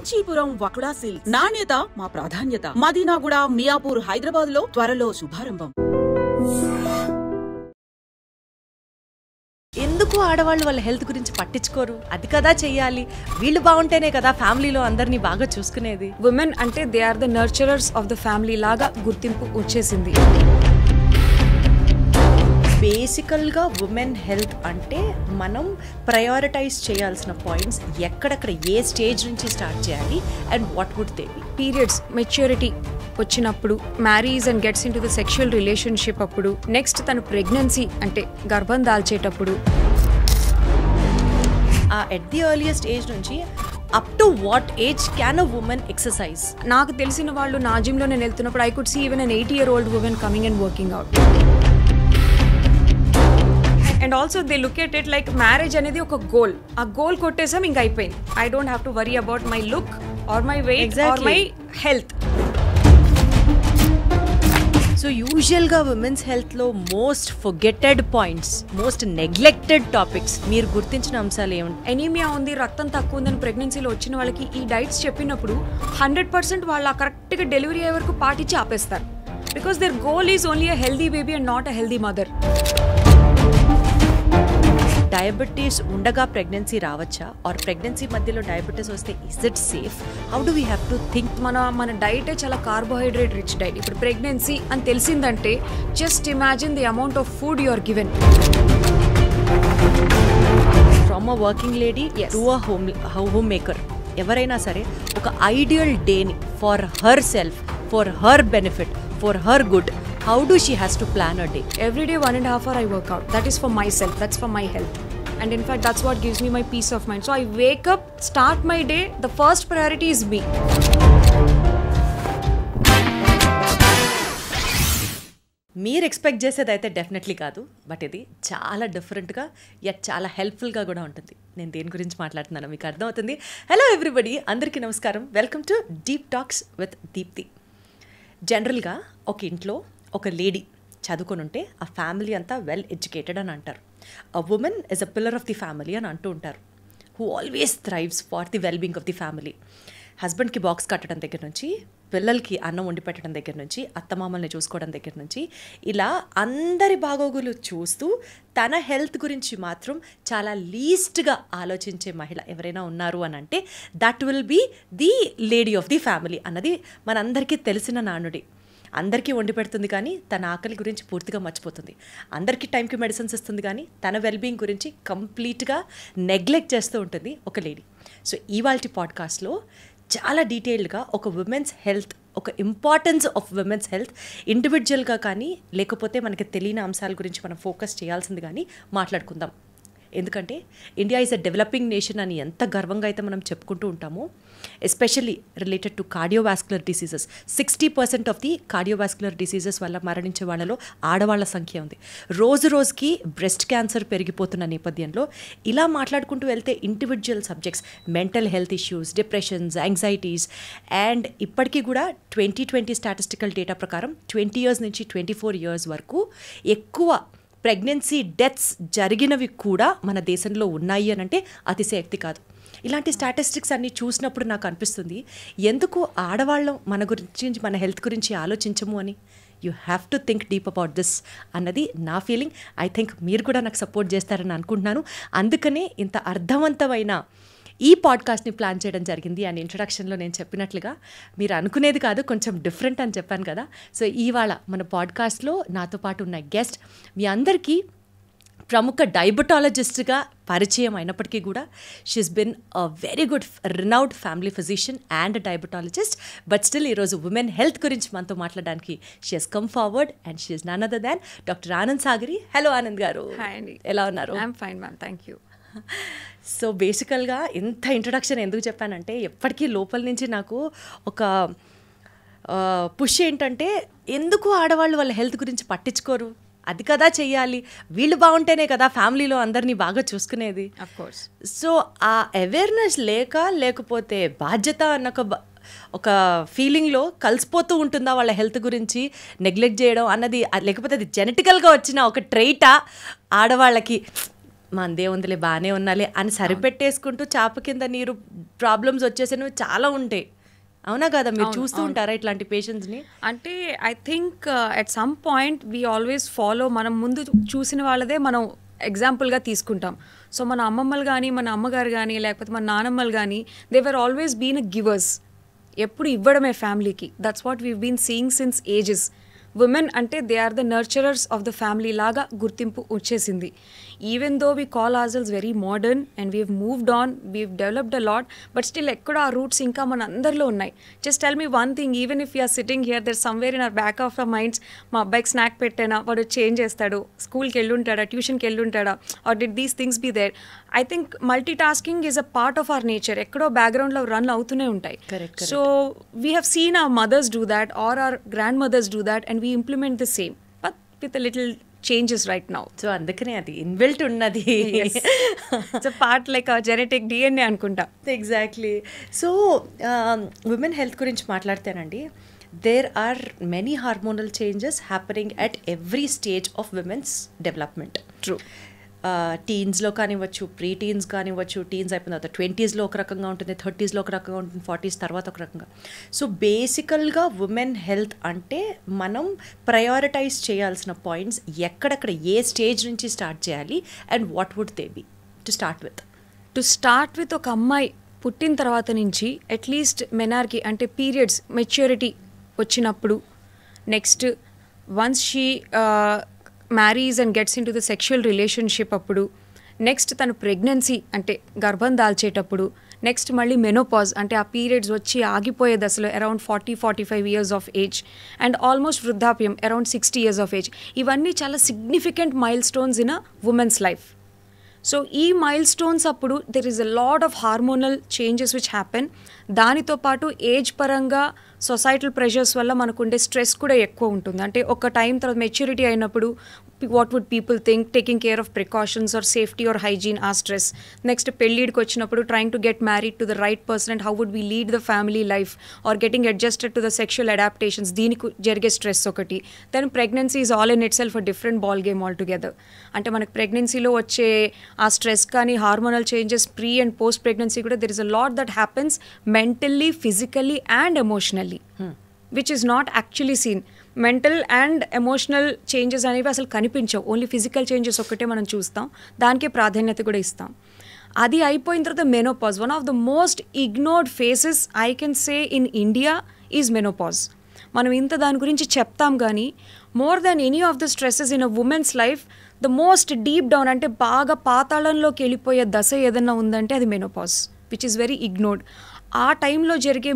Kanchipuram వకుడా silks నాణ్యత మా ప్రాధాన్యత. మదీనాగూడ, మియాపూర్, హైదరాబాద్ లో త్వరలో శుభారంభం. ఎందుకు ఆడవాళ్ళు వాళ్ళ హెల్త్ గురించి పట్టించుకోరు? అది కదా చెయ్యాలి, వీళ్ళు బాగుంటేనే కదా ఫ్యామిలీలో అందరినీ బాగా చూసుకునేది. ఉమెన్ అంటే they are the nurturers of the family లాగా గుర్తింపు వచ్చేసింది. బేసికల్గా ఉమెన్ హెల్త్ అంటే మనం ప్రయారిటైజ్ చేయాల్సిన పాయింట్స్ ఎక్కడెక్కడ ఏ స్టేజ్ నుంచి స్టార్ట్ చేయాలి and what would they be. Periods, maturity వచ్చినప్పుడు, marries and gets in to the sexual relationship అప్పుడు, నెక్స్ట్ తను ప్రెగ్నెన్సీ అంటే గర్భం దాల్చేటప్పుడు, ఎట్ ది ఎర్లియస్ట్ ఏజ్ నుంచి up to what age can a women exercise? నాకు తెలిసిన వాళ్ళు నా జిమ్లో నేను వెళ్తున్నప్పుడు I could see even an 80-year-old woman coming and working out. And also they look at it like marriage అనేది ఒక గోల్. ఆ గోల్ కొట్టేసాం, ఇంక అయిపోయింది. I don't have to worry about my look or my weight or my health. So యూజువల్గా women's హెల్త్లో most forgetted points, most neglected topics మీరు గుర్తించిన అంశాలు ఏమిటి? ఎనీమియా ఉంది, రక్తం తక్కువ ఉందని ప్రెగ్నెన్సీలో వచ్చిన వాళ్ళకి ఈ డైట్స్ చెప్పినప్పుడు 100% వాళ్ళు కరెక్ట్గా డెలివరీ అయ్యే వరకు పాటించి ఆపేస్తారు. Because their goal is only a healthy baby and not a healthy mother. Diabetes ఉండగా ప్రెగ్నెన్సీ రావచ్చా? ఆర్ ప్రెగ్నెన్సీ మధ్యలో డయాబెటీస్ వస్తే is it safe? How do we have to think? మన డైటే చాలా కార్బోహైడ్రేట్ రిచ్ డైట్. ఇప్పుడు ప్రెగ్నెన్సీ అని తెలిసిందంటే just imagine the amount of food you are given. From a working lady to a home maker, ఎవరైనా సరే ఒక ఐడియల్ డేని for her self, for her benefit, for her good, how do she has to plan a day? Every day 1.5 hours I work out. That is for myself, that's for my health, and in fact that's what gives me my peace of mind. So I wake up, start my day, the first priority is me. మీరు expect చేసేది అయితే definitely కాదు, but ఇది చాలా డిఫరెంట్గా at చాలా హెల్ప్ఫుల్గా కూడా ఉంటుంది. నేను దేని గురించి మాట్లాడుతున్నానో మీకు అర్థమవుతుంది. హలో ఎవ్రీబడి, అందరికీ నమస్కారం. Welcome to Deep Talks with Deepthi. జనరల్గా ఒక ఇంట్లో ఒక లేడీ చదువుకొని ఉంటే ఆ ఫ్యామిలీ అంతా వెల్ ఎడ్యుకేటెడ్ అని అంటారు. A woman is a pillar of the family అని అంటూ ఉంటారు, who always thrives for the well being of the family. హస్బెండ్కి బాక్స్ కట్టడం దగ్గర నుంచి, పిల్లలకి అన్నం వండి పెట్టడం దగ్గర నుంచి, అత్తమామల్ని చూసుకోవడం దగ్గర నుంచి, ఇలా అందరి బాగోగులు చూస్తూ తన హెల్త్ గురించి మాత్రం చాలా లీస్ట్గా ఆలోచించే మహిళ ఎవరైనా ఉన్నారు అని అంటే that will be the lady of the family అన్నది మనందరికీ తెలిసిన నానుడి. అందరికీ వండి పెడుతుంది కానీ తన ఆకలి గురించి పూర్తిగా మర్చిపోతుంది. అందరికీ టైంకి మెడిసిన్స్ ఇస్తుంది కానీ తన వెల్బీయింగ్ గురించి కంప్లీట్గా నెగ్లెక్ట్ చేస్తూ ఉంటుంది ఒక లేడీ. సో ఇవాల్టి పాడ్కాస్ట్లో చాలా డీటెయిల్డ్గా ఒక ఉమెన్స్ హెల్త్, ఒక ఇంపార్టెన్స్ ఆఫ్ ఉమెన్స్ హెల్త్ ఇండివిజువల్గా కానీ లేకపోతే మనకి తెలియని అంశాల గురించి మనం ఫోకస్ చేయాల్సింది కానీ మాట్లాడుకుందాం. ఎందుకంటే India is a developing nation అని ఎంత గర్వంగా అయితే మనం చెప్పుకుంటూ ఉంటామో, especially related to cardiovascular diseases. 60% of the cardiovascular diseases వల్ల మరణించే వాళ్ళలో ఆడవాళ్ల సంఖ్య ఉంది. రోజు రోజుకి బ్రెస్ట్ క్యాన్సర్ పెరిగిపోతున్న నేపథ్యంలో ఇలా మాట్లాడుకుంటూ వెళ్తే individual subjects, mental health issues, depressions, anxieties, and ఇప్పటికీ కూడా 2020 స్టాటిస్టికల్ డేటా ప్రకారం 20 years నుంచి 24 years వరకు ఎక్కువ ప్రెగ్నెన్సీ డెత్స్ జరిగినవి కూడా మన దేశంలో ఉన్నాయి అని అంటే అతిశయోక్తి కాదు. ఇలాంటి స్టాటిస్టిక్స్ అన్నీ చూసినప్పుడు నాకు అనిపిస్తుంది, ఎందుకు ఆడవాళ్ళం మన గురించి, మన హెల్త్ గురించి ఆలోచించము అని. You have to think deep about this అన్నది నా ఫీలింగ్. ఐ థింక్ మీరు కూడా నాకు సపోర్ట్ చేస్తారని అనుకుంటున్నాను. అందుకనే ఇంత అర్థవంతమైన ఈ పాడ్కాస్ట్ని ప్లాన్ చేయడం జరిగింది. అండ్ ఇంట్రడక్షన్లో నేను చెప్పినట్లుగా మీరు అనుకునేది కాదు, కొంచెం డిఫరెంట్ అని చెప్పాను కదా. సో ఇవాళ మన పాడ్కాస్ట్లో నాతో పాటు ఉన్న గెస్ట్ మీ అందరికీ ప్రముఖ డయాబెటాలజిస్ట్గా పరిచయం అయినప్పటికీ కూడా she's been a very good renowned family physician and diabetologist. But still ఈరోజు ఉమెన్ హెల్త్ గురించి మనతో మాట్లాడడానికి she has come forward and she is none other than doctor Anand Sagari. Hello Anand గారు, ఎలా ఉన్నారు? I'm fine ma'am, thank you. So బేసికల్గా ఇంత introduction ఎందుకు చెప్పానంటే, ఎప్పటికీ లోపల నుంచి నాకు ఒక పుష్ ఏంటంటే, ఎందుకు ఆడవాళ్ళు వాళ్ళ హెల్త్ గురించి పట్టించుకోరు? అది కదా చెయ్యాలి, వీళ్ళు బాగుంటేనే కదా ఫ్యామిలీలో అందరినీ బాగా చూసుకునేది. అఫ్కోర్స్. సో ఆ అవేర్నెస్ లేకపోతే బాధ్యత అన్న ఒక ఫీలింగ్లో కలిసిపోతూ ఉంటుందా వాళ్ళ హెల్త్ గురించి నెగ్లెక్ట్ చేయడం అన్నది, లేకపోతే అది జెనెటికల్గా వచ్చిన ఒక ట్రైటా ఆడవాళ్ళకి మందే ఉందిలే బాగానే ఉన్నాలే అని సరిపెట్టేసుకుంటూ చాప కింద నీరు ప్రాబ్లమ్స్ వచ్చేసినవి చాలా ఉంటాయి. అవునా కదా, మీరు చూస్తూ ఉంటారా ఇట్లాంటి పేషెంట్స్ని? అంటే I think at some point we always follow, మనం ముందు చూసిన వాళ్ళదే మనం ఎగ్జాంపుల్గా తీసుకుంటాం. సో మన అమ్మమ్మలు కానీ, మన అమ్మగారు కానీ, లేకపోతే మన నానమ్మలు కానీ, they were always been a givers. ఎప్పుడు ఇవ్వడమే ఫ్యామిలీకి. That's what we been seeing since ages. Women అంటే they are the nurturers of the family లాగా గుర్తింపు వచ్చేసింది. Even though we call ourselves very modern and we've moved on, we've developed a lot, but still ఎక్కడ ఆ roots ఇంకా మన అందరిలో ఉన్నాయి. Just tell me one thing, even if you're sitting here, there somewhere in hour back of our minds, మా అబ్బాయికి snack పెట్టానా, వాడు చేంజ్ చేస్తాడు, స్కూల్కి వెళ్ళుంటాడా, ట్యూషన్కి వెళ్ళుంటాడా, or did these things be there. I think multi tasking is a part of our nature. ఎక్కడో బ్యాక్గ్రౌండ్లో రన్ అవుతూనే ఉంటాయి. So we have seen our mothers do that or our grand mothers do that and we implement the same but with a little changes right now. సో అందుకనే అది inbuilt ఉన్నది. It's a part like a genetic DNA అనుకుంటా. Exactly. So women health గురించి మాట్లాడితేనండి, there are many hormonal changes happening at every stage of women's development. True. టీన్స్లో కానివ్వచ్చు, pre teens కానివ్వచ్చు, టీన్స్ అయిపోయిన తర్వాత 20sలో ఒక రకంగా ఉంటుంది, 30sలో ఒక రకంగా ఉంటుంది, 40s తర్వాత ఒక రకంగా. సో బేసికల్గా ఉమెన్ హెల్త్ అంటే మనం ప్రయారిటైజ్ చేయాల్సిన పాయింట్స్ ఎక్కడెక్కడ, ఏ స్టేజ్ నుంచి స్టార్ట్ చేయాలి and what would they be to start with? ఒక అమ్మాయి పుట్టిన తర్వాత నుంచి అట్లీస్ట్ మెనార్కి అంటే పీరియడ్స్ మెచ్యూరిటీ వచ్చినప్పుడు, next once she marries and gets in to the sexual relationship అప్పుడు, నెక్స్ట్ తను ప్రెగ్నెన్సీ అంటే గర్భం దాల్చేటప్పుడు, నెక్స్ట్ మళ్ళీ మెనోపాజ్ అంటే ఆ పీరియడ్స్ వచ్చి ఆగిపోయే దశలో around 40-45 years of age, and almost వృద్ధాప్యం అరౌండ్ 60 years ఆఫ్ ఏజ్. ఇవన్నీ చాలా significant mile stones in a women's life. So ఈ మైల్ స్టోన్స్ అప్పుడు there is a lot of hormonal changes which happen. దానితో పాటు ఏజ్ పరంగా సొసైటల్ ప్రెషర్స్ వల్ల మనకుండే స్ట్రెస్ కూడా ఎక్కువ ఉంటుంది. అంటే ఒక టైం తర్వాత మెచ్యూరిటీ అయినప్పుడు what would people think, taking care of precautions or safety or hygiene, ఆ స్ట్రెస్. నెక్స్ట్ పెళ్ళిడికి వచ్చినప్పుడు trying to get married to the right person and how would we lead the family life or getting adjusted to the sexual adaptations, దీనికి జరిగే stress ఒకటి. Then pregnancy is all in itself a different ball game altogether. అంటే మనకు ప్రెగ్నెన్సీలో వచ్చే ఆ stress కానీ hormonal changes pre and post pregnancy కూడా there is a lot that happens mentally, physically and emotionally, which is not actually seen. Mental and emotional changes అనేవి అసలు కనిపించవు, ఓన్లీ ఫిజికల్ చేంజెస్ ఒక్కటే మనం చూస్తాం, దానికే ప్రాధాన్యత కూడా ఇస్తాం. అది అయిపోయిన తర్వాత menopause, one of the most ignored faces I can say in India is menopause. మనం ఇంత దాని గురించి చెప్తాం కానీ more than any of the stresses in a women's life, the most deep down అంటే బాగా పాతాళంలోకి వెళ్ళిపోయే దశ ఏదన్నా ఉందంటే అది menopause, which is very ignored. ఆ టైంలో జరిగే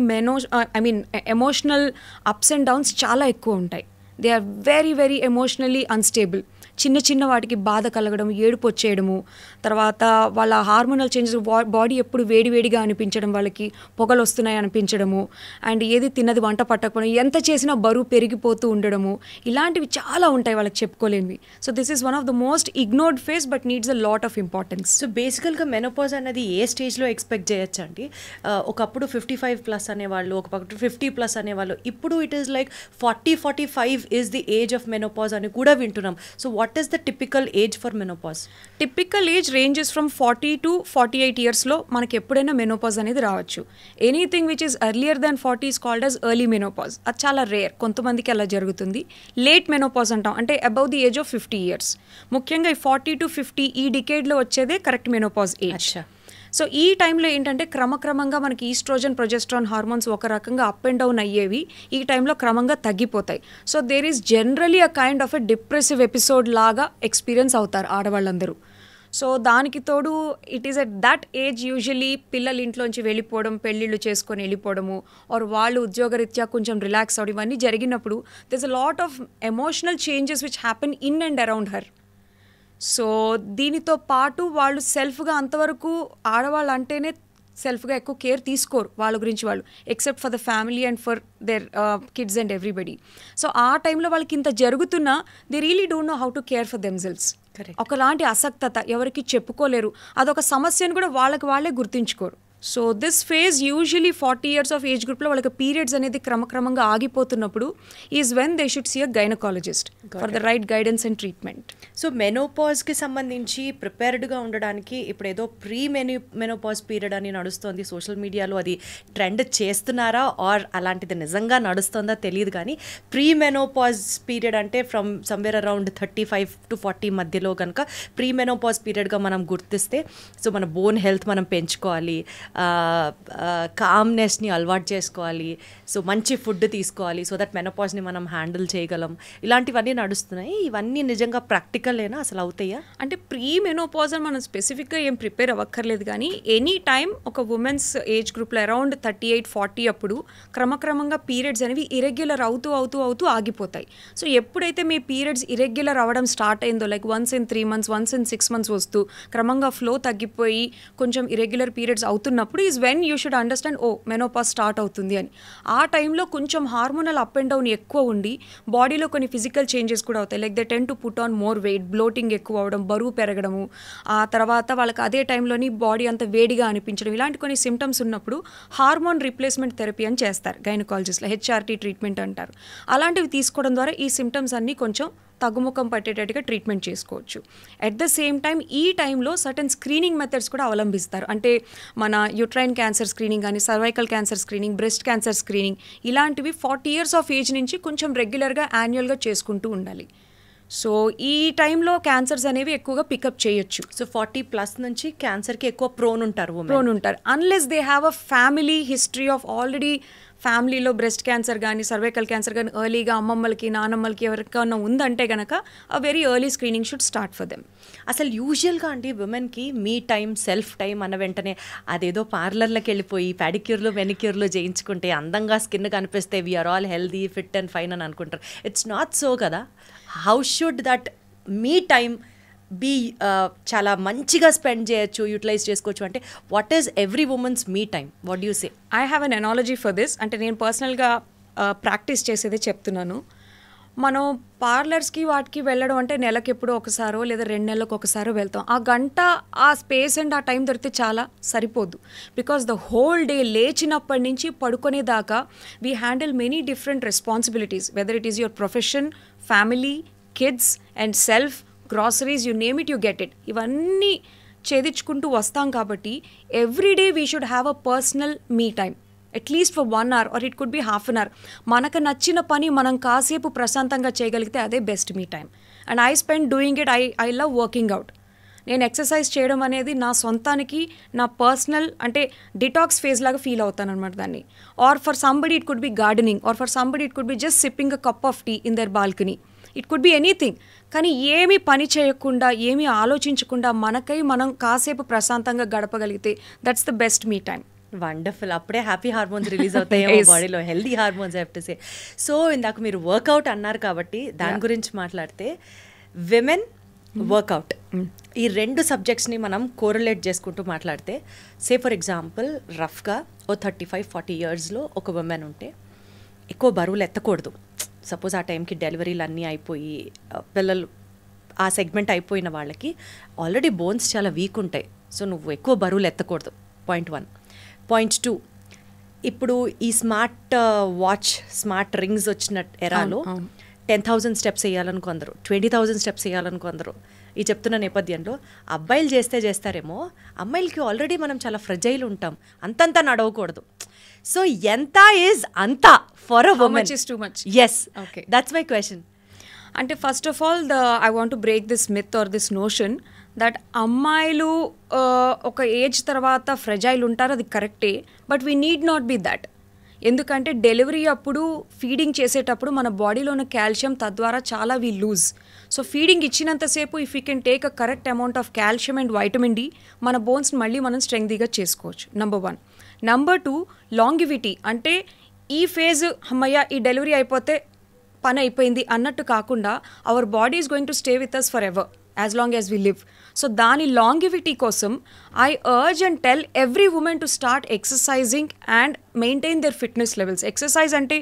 ఎమోషనల్ అప్స్ అండ్ డౌన్స్ చాలా ఎక్కువ ఉంటాయి. They are very very emotionally unstable. చిన్న చిన్న వాటికి బాధ కలగడం, ఏడుపు వచ్చేయడము, తర్వాత వాళ్ళ హార్మోనల్ చేంజెస్, బాడీ ఎప్పుడు వేడివేడిగా అనిపించడం, వాళ్ళకి పొగలు వస్తున్నాయి అనిపించడము, అండ్ ఏది తిన్నది వంట పట్టకపోవడం, ఎంత చేసినా బరువు పెరిగిపోతూ ఉండడము, ఇలాంటివి చాలా ఉంటాయి వాళ్ళకి చెప్పుకోలేనివి. So this is one of the most ignored phase but needs a lot of importance. So బేసికల్గా మెనోపాజ్ అనేది ఏ స్టేజ్లో ఎక్స్పెక్ట్ చేయొచ్చు అండి? ఒకప్పుడు 55+ అనేవాళ్ళు, ఒకప్పుడు 50+ అనేవాళ్ళు, ఇప్పుడు it is like 40-45 is the age of menopause అని కూడా వింటున్నాం. So what is the typical age for menopause? Typical age ranges from 40 to 48 yearsలో మనకి ఎప్పుడైనా మెనోపాజ్ అనేది రావచ్చు. Anything which is earlier than 40 is called as early menopause. అది చాలా rare, కొంతమందికి అలా జరుగుతుంది. లేట్ మెనోపాజ్ అంటాం, అంటే above the age of 50 years. ముఖ్యంగా ఈ 40 to 50 ఈ డికేడ్లో వచ్చేదే కరెక్ట్ మెనోపాజ్ ఏజ్. సో ఈ టైంలో ఏంటంటే క్రమక్రమంగా మనకి ఈస్ట్రోజన్, ప్రొజెస్ట్రాన్ హార్మోన్స్ ఒక రకంగా అప్ అండ్ డౌన్ అయ్యేవి ఈ టైంలో క్రమంగా తగ్గిపోతాయి. So there is generally a kind of a depressive episode లాగా ఎక్స్పీరియన్స్ అవుతారు ఆడవాళ్ళందరూ. సో దానికి తోడు it is at that age usually పిల్లలు ఇంట్లోంచి వెళ్ళిపోవడం, పెళ్ళిళ్ళు చేసుకొని వెళ్ళిపోవడము, ఆర్ వాళ్ళు ఉద్యోగరీత్యా కొంచెం రిలాక్స్ అవ్వడం, ఇవన్నీ జరిగినప్పుడు this a lot of emotional changes which happen in and around her. So దీనితో పాటు వాళ్ళు సెల్ఫ్గా అంతవరకు ఆడవాళ్ళు అంటేనే సెల్ఫ్గా ఎక్కువ కేర్ తీసుకోరు వాళ్ళ గురించి వాళ్ళు, except for the family and for their kids and everybody. So ఆ టైంలో వాళ్ళకి ఇంత జరుగుతున్నా they really don't know how to care for themselves. ఒకలాంటి అసక్తత, ఎవరికి చెప్పుకోలేరు, అదొక సమస్యను కూడా వాళ్ళకి వాళ్ళే గుర్తించుకోరు. So this phase usually 40 years of age గ్రూప్లో వాళ్ళకి పీరియడ్స్ అనేది క్రమక్రమంగా ఆగిపోతున్నప్పుడు is when they should see a gynaecologist for the right guidance and treatment. So మెనోపాజ్కి సంబంధించి ప్రిపేర్డ్గా ఉండడానికి ఇప్పుడు ఏదో మెనోపాజ్ పీరియడ్ అని నడుస్తుంది సోషల్ మీడియాలో, అది ట్రెండ్ చేస్తున్నారా ఆర్ అలాంటిది నిజంగా నడుస్తుందా తెలియదు, కానీ మెనోపాజ్ పీరియడ్ అంటే ఫ్రమ్ సమ్వేర్ అరౌండ్ 35 to 40 మధ్యలో కనుక మెనోపాజ్ పీరియడ్గా మనం గుర్తిస్తే సో మన బోన్ హెల్త్ మనం పెంచుకోవాలి, కామ్నెస్ని అలవాటు చేసుకోవాలి, సో మంచి ఫుడ్ తీసుకోవాలి, సో దట్ మెనోపాజ్ని మనం హ్యాండిల్ చేయగలం, ఇలాంటివన్నీ నడుస్తున్నాయి. ఇవన్నీ నిజంగా ప్రాక్టికలేనా, అసలు అవుతాయా? అంటే మెనోపాజ్ అని మనం స్పెసిఫిక్గా ఏం ప్రిపేర్ అవ్వక్కర్లేదు, కానీ ఎనీ టైం ఒక ఉమెన్స్ ఏజ్ గ్రూప్లో అరౌండ్ 38-40 అప్పుడు క్రమక్రమంగా పీరియడ్స్ అనేవి ఇరెగ్యులర్ అవుతూ ఆగిపోతాయి. సో ఎప్పుడైతే మీ పీరియడ్స్ ఇరెగ్యులర్ అవ్వడం స్టార్ట్ అయిందో, like once in 3 months, once in 6 months వస్తూ క్రమంగా ఫ్లో తగ్గిపోయి కొంచెం ఇరెగ్యులర్ పీరియడ్స్ అవుతున్నప్పుడు is when you should understand menopause start అవుతుంది అని. ఆ టైంలో కొంచెం హార్మోనల్ అప్ అండ్ డౌన్ ఎక్కువ ఉండి బాడీలో కొన్ని ఫిజికల్ చేంజెస్ కూడా అవుతాయి. Like they tend to put on more weight, bloating ఎక్కువ అవడం, బరువు పెరగడము, ఆ తర్వాత వాళ్ళకి అదే టైంలోని బాడీ అంత వేడిగా అనిపించడం, ఇలాంటి కొన్ని సిమ్టమ్స్ ఉన్నప్పుడు హార్మోన్ రీప్లేస్మెంట్ థెరపీ అని చేస్తారు గైనకాలజిస్ట్లో, HRT ట్రీట్మెంట్ అంటారు. అలాంటివి తీసుకోవడం ద్వారా ఈ సిమ్టమ్స్ అన్నీ కొంచెం తగ్గుముఖం పట్టేటట్టుగా ట్రీట్మెంట్ చేసుకోవచ్చు. అట్ ద సేమ్ టైం ఈ టైంలో సర్టన్ స్క్రీనింగ్ మెథడ్స్ కూడా అవలంబిస్తారు. అంటే మన యూట్రైన్ క్యాన్సర్ స్క్రీనింగ్ కానీ, cervical cancer screening, breast cancer screening, ఇలాంటివి 40 years ఆఫ్ ఏజ్ నుంచి కొంచెం రెగ్యులర్గా యాన్యువల్గా చేసుకుంటూ ఉండాలి. సో ఈ టైంలో క్యాన్సర్స్ అనేవి ఎక్కువగా పికప్ చేయొచ్చు. సో 40+ నుంచి క్యాన్సర్కి ఎక్కువ ప్రోన్ ఉంటారు unless they have a family history of already ఫ్యామిలీలో బ్రెస్ట్ క్యాన్సర్ కానీ, సర్వైకల్ క్యాన్సర్ కానీ ఎర్లీగా అమ్మమ్మలకి, నానమ్మలకి ఎవరికైనా ఉందంటే కనుక a very early screening should start for them. అసలు యూజువల్గా అంటే ఉమెన్కి మీ టైం, సెల్ఫ్ టైం అన్న వెంటనే అదేదో పార్లర్లకు వెళ్ళిపోయి పెడిక్యూర్లు మెనిక్యూర్లు చేయించుకుంటే అందంగా స్కిన్ కనిపిస్తే we are all healthy, fit and fine అని అనుకుంటారు. ఇట్స్ నాట్ సో కదా. How should that me time be చాలా మంచిగా స్పెండ్ చేయొచ్చు, యూటిలైజ్ చేసుకోవచ్చు అంటే what is every women's me time? What you say? I have an analogy for this. అంటే నేను పర్సనల్గా ప్రాక్టీస్ చేసేదే చెప్తున్నాను. మనం పార్లర్స్కి వాటికి వెళ్ళడం అంటే నెలకు ఎప్పుడో ఒకసారో లేదా 2 నెలలకు ఒకసారో వెళ్తాం. ఆ గంట ఆ స్పేస్ అండ్ ఆ టైం దొరికితే చాలా సరిపోద్దు. బికాస్ ద హోల్ డే లేచినప్పటి నుంచి పడుకునేదాకా we handle many different responsibilities, whether it is your profession, family, kids and self, groceries, you name it, you get it. ఇవన్నీ ఛేదించుకుంటూ వస్తాం కాబట్టి every day we should have a personal me time, at least for 1 hour or it could be ½ an hour. మనకు నచ్చిన పని మనం కాసేపు ప్రశాంతంగా చేయగలిగితే అదే best me time. And I spend doing it. I love working out. నేను ఎక్సర్సైజ్ చేయడం అనేది నా సొంతానికి, నా పర్సనల్ అంటే డిటాక్స్ ఫేజ్ లాగా ఫీల్ అవుతాను అనమాట దాన్ని. Or for somebody it could be gardening, or for somebody it could be just sipping a cup of tea in their balcony. It could be anything. కానీ ఏమీ పని చేయకుండా, ఏమీ ఆలోచించకుండా మనకై మనం కాసేపు ప్రశాంతంగా గడపగలిగితే that's the best me time. Wonderful. అప్పుడే హ్యాపీ హార్మోన్స్ రిలీజ్ అవుతాయి బాడీలో, healthy hormones have to say. So ఇందాక మీరు వర్కౌట్ అన్నారు కాబట్టి దాని గురించి మాట్లాడితే, విమెన్ వర్కౌట్, ఈ 2 సబ్జెక్ట్స్ని మనం కోరిలేట్ చేసుకుంటూ మాట్లాడితే, సే ఫర్ ఎగ్జాంపుల్ రఫ్గా ఓ 35-40 yearsలో ఒక ఉమెన్ ఉంటే ఎక్కువ బరువులు ఎత్తకూడదు. సపోజ్ ఆ టైంకి డెలివరీలు అన్నీ అయిపోయి పిల్లలు ఆ సెగ్మెంట్ అయిపోయిన వాళ్ళకి ఆల్రెడీ బోన్స్ చాలా వీక్ ఉంటాయి. సో నువ్వు ఎక్కువ బరువులు ఎత్తకూడదు. పాయింట్ 1. పాయింట్ 2, ఇప్పుడు ఈ స్మార్ట్ వాచ్, స్మార్ట్ రింగ్స్ వచ్చిన ఎరాలో 10,000 steps వేయాలని కొందరు, 20,000 steps వేయాలని కొందరు. ఈ చెప్తున్న నేపథ్యంలో అబ్బాయిలు చేస్తారేమో, అమ్మాయిలకి ఆల్రెడీ మనం చాలా ఫ్రెజైల్ ఉంటాం, అంతంతా నడవకూడదు. సో ఎంత ఈజ్ అంతా for a women? How much is too much? Yes. Okay. That's my question. అంటే first of all I want to break this myth or this notion that అమ్మాయిలు ఒక ఏజ్ తర్వాత fragile ఉంటారు, అది కరెక్టే. But we need not be that. ఎందుకంటే delivery అప్పుడు feeding చేసేటప్పుడు మన బాడీలో ఉన్న కాల్షియం తద్వారా చాలా వీ లూజ్. సో ఫీడింగ్ ఇచ్చినంతసేపు if you can take a correct amount of calcium and vitamin D, మన బోన్స్ని మళ్ళీ మనం స్ట్రెంగ్తీగా చేసుకోవచ్చు. నంబర్ 1. Number 2, longevity. అంటే ఈ ఫేజ్ అమ్మయ్య ఈ డెలివరీ అయిపోతే పని అయిపోయింది అన్నట్టు కాకుండా our body is going to stay with us for ever as long as we live. So దాని లాంగివిటీ కోసం I urge and tell every woman to start exercising and maintain their fitness levels. Exercise అంటే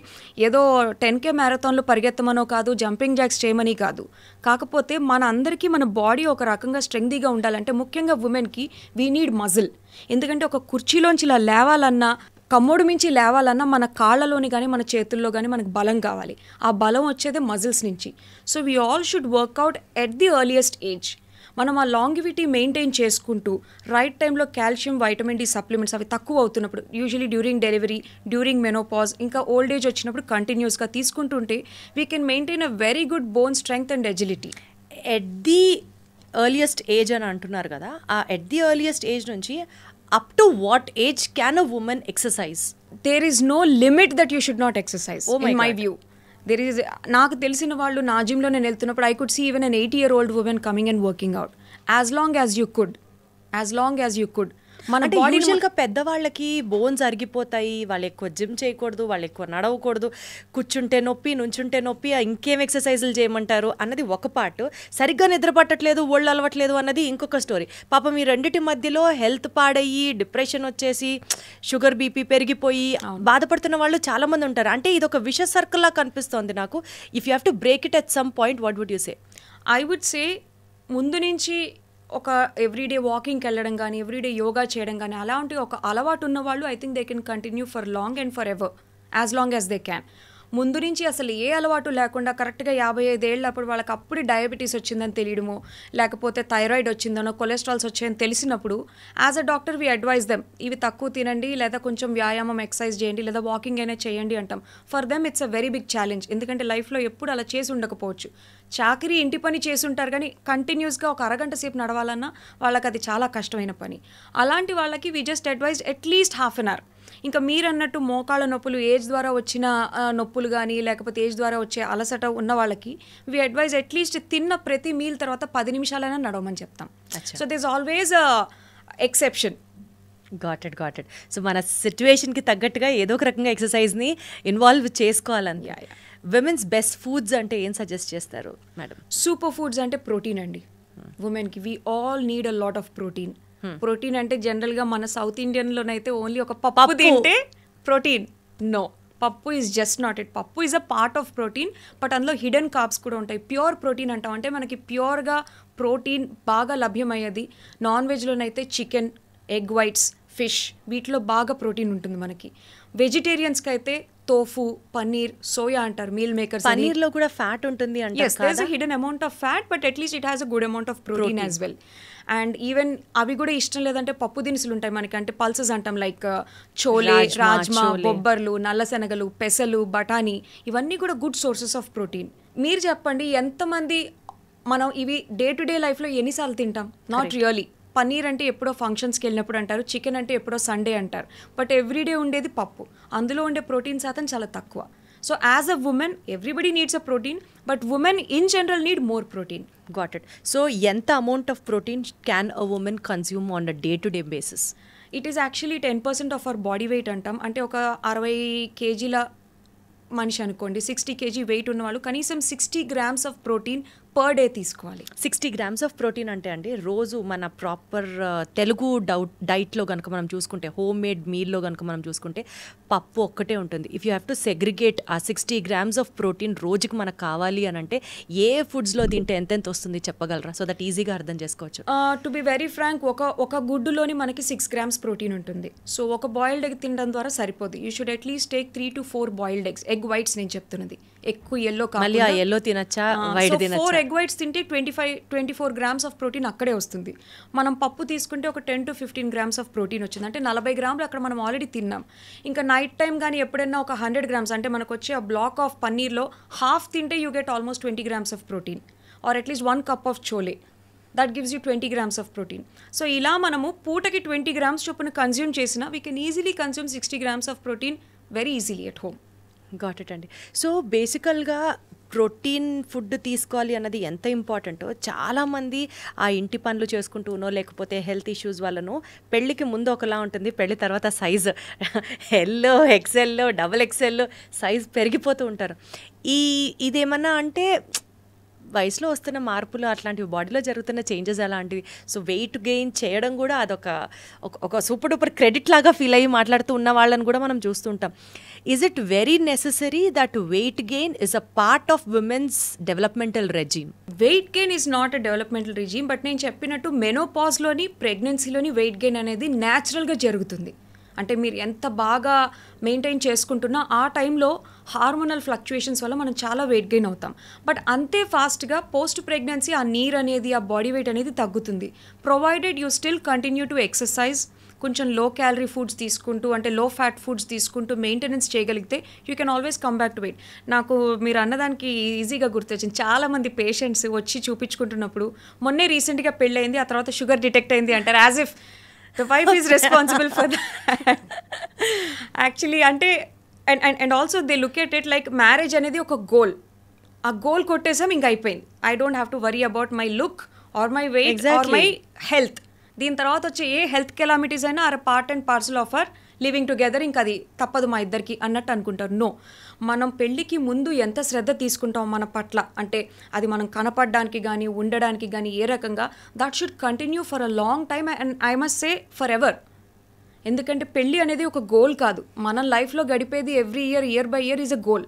ఏదో 10K మ్యారథాన్లో పరిగెత్తమనో కాదు, jumping jacks చేయమని కాదు. కాకపోతే మన అందరికీ మన బాడీ ఒక రకంగా స్ట్రెంగ్దీగా ఉండాలంటే ముఖ్యంగా ఉమెన్కి వీ నీడ్ మజిల్. ఎందుకంటే ఒక కుర్చీలోంచి ఇలా లేవాలన్నా, కమ్మోడు మించి లేవాలన్నా మన కాళ్ళలోని కానీ మన చేతుల్లో కానీ మనకు బలం కావాలి. ఆ బలం వచ్చేదే మజిల్స్ నుంచి. So we all should workout at the earliest age. మనం ఆ లాంగివిటీ మెయింటైన్ చేసుకుంటూ రైట్ టైంలో కాల్షియం, వైటమిన్ డి సప్లిమెంట్స్ అవి తక్కువ అవుతున్నప్పుడు, usually during delivery, during menopause, ఇంకా ఓల్డ్ ఏజ్ వచ్చినప్పుడు కంటిన్యూస్గా తీసుకుంటుంటే we can maintain a very good bone strength and agility. At the earliest age అని అంటున్నారు కదా, ఆ ఎట్ ది ఎర్లియస్ట్ ఏజ్ నుంచి up to what age can a women exercise? There is no limit that you should not exercise in my view. There is, నాకు తెలిసిన వాళ్ళు నా జిమ్లో నేను వెళ్తున్నప్పుడు I could see even an 80-year-old women coming and working out as long as you could. మన body యూజువల్గా పెద్దవాళ్ళకి బోన్స్ అరిగిపోతాయి, వాళ్ళు ఎక్కువ జిమ్ చేయకూడదు, వాళ్ళు ఎక్కువ నడవకూడదు, కూర్చుంటే నొప్పి, నుంచుంటే నొప్పి, ఇంకేం ఎక్సర్సైజులు చేయమంటారు అన్నది ఒక పార్ట్. సరిగ్గా నిద్ర పట్టట్లేదు, ఒళ్ళు అలవట్లేదు అన్నది ఇంకొక స్టోరీ. పాపం ఈ రెండింటి మధ్యలో హెల్త్ పాడయ్యి, డిప్రెషన్ వచ్చేసి, షుగర్ బీపీ పెరిగిపోయి బాధపడుతున్న వాళ్ళు చాలామంది ఉంటారు. అంటే ఇది ఒక విష సర్కిల్లా కనిపిస్తోంది నాకు. If you have to break it at some point, what would you say? I would say ముందు నుంచి ఒక ఎవ్రీడే వాకింగ్కి వెళ్ళడం కానీ, ఎవ్రీడే యోగా చేయడం కానీ అలాంటి ఒక అలవాటు ఉన్న వాళ్ళు I think they can continue for long and for ever, as long as they can. ముందు నుంచి అసలు ఏ అలవాటు లేకుండా కరెక్ట్గా 55 ఏళ్ళప్పుడు వాళ్ళకి అప్పుడు డయాబెటీస్ వచ్చిందని తెలియడమో, లేకపోతే థైరాయిడ్ వచ్చిందనో, కొలెస్ట్రాల్స్ వచ్చాయని తెలిసినప్పుడు as a doctor we advise them, ఇవి తక్కువ తినండి, లేదా కొంచెం వ్యాయామం ఎక్సర్సైజ్ చేయండి, లేదా వాకింగ్ అయినా చేయండి అంటాం. For them it's a very big challenge. ఎందుకంటే లైఫ్లో ఎప్పుడు అలా చేసి ఉండకపోవచ్చు. చాకరీ, ఇంటి పని చేసి ఉంటారు కానీ కంటిన్యూస్గా ఒక అరగంట సేపు నడవాలన్నా వాళ్ళకి అది చాలా కష్టమైన పని. అలాంటి వాళ్ళకి we just advise at least ½ an hour. ఇంకా మీరు అన్నట్టు మోకాళ్ళ నొప్పులు, ఏజ్ ద్వారా వచ్చిన నొప్పులు కానీ, లేకపోతే ఏజ్ ద్వారా వచ్చే అలసట ఉన్న వాళ్ళకి వీ అడ్వైజ్ అట్లీస్ట్ తిన్న ప్రతి మీల్ తర్వాత 10 నిమిషాలైనా నడవమని చెప్తాం. So this always exception. Got it. So మన సిచ్యువేషన్కి తగ్గట్టుగా ఏదో ఒక రకంగా ఎక్సర్సైజ్ని ఇన్వాల్వ్ చేసుకోవాలని. విమెన్స్ బెస్ట్ ఫుడ్స్ అంటే ఏం సజెస్ట్ చేస్తారు మేడం? సూపర్ ఫుడ్స్ అంటే ప్రోటీన్ అండి. ఉమెన్కి we all need a lot of protein. Protein అంటే జనరల్గా మన సౌత్ ఇండియన్లోనైతే ఓన్లీ ఒక పప్పు తింటే ప్రోటీన్. నో, పప్పు ఈజ్ జస్ట్ నాట్ ఇట్. పప్పు is a part of protein, but అందులో హిడెన్ కార్బ్స్ కూడా ఉంటాయి. ప్యూర్ ప్రోటీన్ అంటాం అంటే మనకి ప్యూర్గా ప్రోటీన్ బాగా లభ్యమయ్యేది నాన్ వెజ్లోనైతే చికెన్, ఎగ్ వైట్స్, ఫిష్, వీటిలో బాగా ప్రోటీన్ ఉంటుంది మనకి. వెజిటేరియన్స్కి అయితే తోఫు, పన్నీర్, సోయా అంటారు, మీల్ మేకర్స్. పన్నీర్లో కూడా ఫ్యాట్ ఉంటుంది అంటే yes, there's a hidden amount of fat, but at least it has a good amount of protein as well. And even అవి కూడా ఇష్టం లేదంటే పప్పు దినుసులు ఉంటాయి మనకి, అంటే పల్సెస్ అంటాం, లైక్ చోలే, రాజ్మా, బొబ్బర్లు, నల్ల శనగలు, పెసలు, బఠానీ, ఇవన్నీ కూడా గుడ్ సోర్సెస్ ఆఫ్ ప్రోటీన్. మీరు చెప్పండి ఎంతమంది మనం ఇవి డే టు డే లైఫ్లో ఎన్నిసార్లు తింటాం? Not really. పన్నీర్ అంటే ఎప్పుడో ఫంక్షన్స్కి వెళ్ళినప్పుడు అంటారు, చికెన్ అంటే ఎప్పుడో సండే అంటారు, బట్ ఎవ్రీడే ఉండేది పప్పు. అందులో ఉండే ప్రోటీన్ శాతం చాలా తక్కువ. So as a women everybody needs a protein, but women in general need more protein. Got it. So ఎంత amount of protein can a women consume on a day to day basis? It is actually 10% of our body weight అంటాం. అంటే ఒక 60 kg మనిషి అనుకోండి, 60 kg wait ఉన్న వాళ్ళు కనీసం 60 grams of protein per day తీసుకోవాలి. 60 grams ఆఫ్ ప్రోటీన్ అంటే అండి రోజు మన ప్రాపర్ తెలుగు డైట్లో కనుక మనం చూసుకుంటే, హోమ్ మేడ్ మీల్లో కనుక మనం చూసుకుంటే పప్పు ఒక్కటే ఉంటుంది. If you have to segregate ఆ 60 grams ఆఫ్ ప్రోటీన్ రోజుకి మనకు కావాలి అని అంటే ఏ ఫుడ్స్లో తింటే ఎంతెంత వస్తుంది చెప్పగలరా? సో దట్ ఈజీగా అర్థం చేసుకోవచ్చు. టు బి వెరీ ఫ్రాంక్, ఒక గుడ్డులోని మనకి 6 grams ప్రోటీన్ ఉంటుంది. సో ఒక బాయిల్డ్ ఎగ్ తినడం ద్వారా సరిపోదు. You should at least take 3 to 4 boiled eggs. Egg whites నేను చెప్తున్నది, ఎక్కువ ఎల్లో కావాలి. ఆ ఎల్లో తినచ్చా, వైట్ తినచ్చా? 4 ఎగ్ వైట్స్ తింటే 24 grams ఆఫ్ ప్రోటీన్ అక్కడే వస్తుంది. మనం పప్పు తీసుకుంటే ఒక 10 to 15 grams ఆఫ్ ప్రోటీన్ వచ్చింది, అంటే 40 grams అక్కడ మనం ఆల్రెడీ తిన్నాం. ఇంకా నైట్ టైం కానీ ఎప్పుడైనా ఒక 100 grams అంటే మనకు వచ్చే ఆ బ్లాక్ ఆఫ్ పన్నీర్లో హాఫ్ తింటే you get almost 20 grams of protein, or at least 1 cup of chole, that gives you 20 grams of protein. So ఇలా మనము పూటకి 20 grams చొప్పున కన్జ్యూమ్ చేసినా we can easily consume 60 grams of protein very easily at home. Got it అండి. So బేసికల్గా protein food తీసుకోవాలి అన్నది ఎంత ఇంపార్టెంటో చాలామంది ఆ ఇంటి పనులు చేసుకుంటూనో లేకపోతే హెల్త్ ఇష్యూస్ వల్లనో పెళ్ళికి ముందు ఒకలా ఉంటుంది, పెళ్ళి తర్వాత సైజు ఎల్లో, ఎక్సెల్లో, డబుల్ ఎక్సెల్లో సైజ్ పెరిగిపోతూ ఉంటారు. ఇదేమన్నా అంటే వయసులో వస్తున్న మార్పులు అట్లాంటివి, బాడీలో జరుగుతున్న చేంజెస్ అలాంటివి. సో వెయిట్ గెయిన్ చేయడం కూడా అదొక ఒక సూపర్ డూపర్ క్రెడిట్ లాగా ఫీల్ అయ్యి మాట్లాడుతూ ఉన్న వాళ్ళని కూడా మనం చూస్తుంటాం. Is it very necessary that weight gain is a part of women's developmental regime? Weight gain is not a developmental regime, but నేను చెప్పినట్టు మెనోపాజ్లోని ప్రెగ్నెన్సీలోని వెయిట్ గెయిన్ అనేది న్యాచురల్గా జరుగుతుంది. అంటే మీరు ఎంత బాగా మెయింటైన్ చేసుకుంటున్నా ఆ టైంలో హార్మోనల్ ఫ్లక్చుయేషన్స్ వల్ల మనం చాలా వెయిట్ గెయిన్ అవుతాం. బట్ అంతే ఫాస్ట్గా పోస్ట్ ప్రెగ్నెన్సీ ఆ నీరు అనేది, ఆ బాడీ వెయిట్ అనేది తగ్గుతుంది, provided you still continue to exercise, కొంచెం లో క్యాలరీ ఫుడ్స్ తీసుకుంటూ, అంటే లో ఫ్యాట్ ఫుడ్స్ తీసుకుంటూ మెయింటెనెన్స్ చేయగలిగితే you can always come back to weight. నాకు మీరు అన్నదానికి ఈజీగా గుర్తొచ్చింది, చాలామంది పేషెంట్స్ వచ్చి చూపించుకుంటున్నప్పుడు మొన్నే రీసెంట్గా పెళ్ళయింది, ఆ తర్వాత షుగర్ డిటెక్ట్ అయింది అంటారు, as if the wife is responsible for that. Actually, ante and also they look at it like marriage anedi oka goal. A goal kottesam inga ayipoyindi. I don't have to worry about my look or my weight exactly. or my health. దీని తర్వాత వచ్చే ఏ health calamities అయినా are part and parcel of our living together, ఇంకా అది తప్పదు మా ఇద్దరికి అన్నట్టు అనుకుంటారు. నో, మనం పెళ్ళికి ముందు ఎంత శ్రద్ధ తీసుకుంటాం మన పట్ల, అంటే అది మనం కనపడడానికి కానీ ఉండడానికి కానీ ఏ రకంగా, that should continue for a long time and I must say for ever. ఎందుకంటే పెళ్ళి అనేది ఒక గోల్ కాదు, మన లైఫ్లో గడిపేది every year by year is a goal.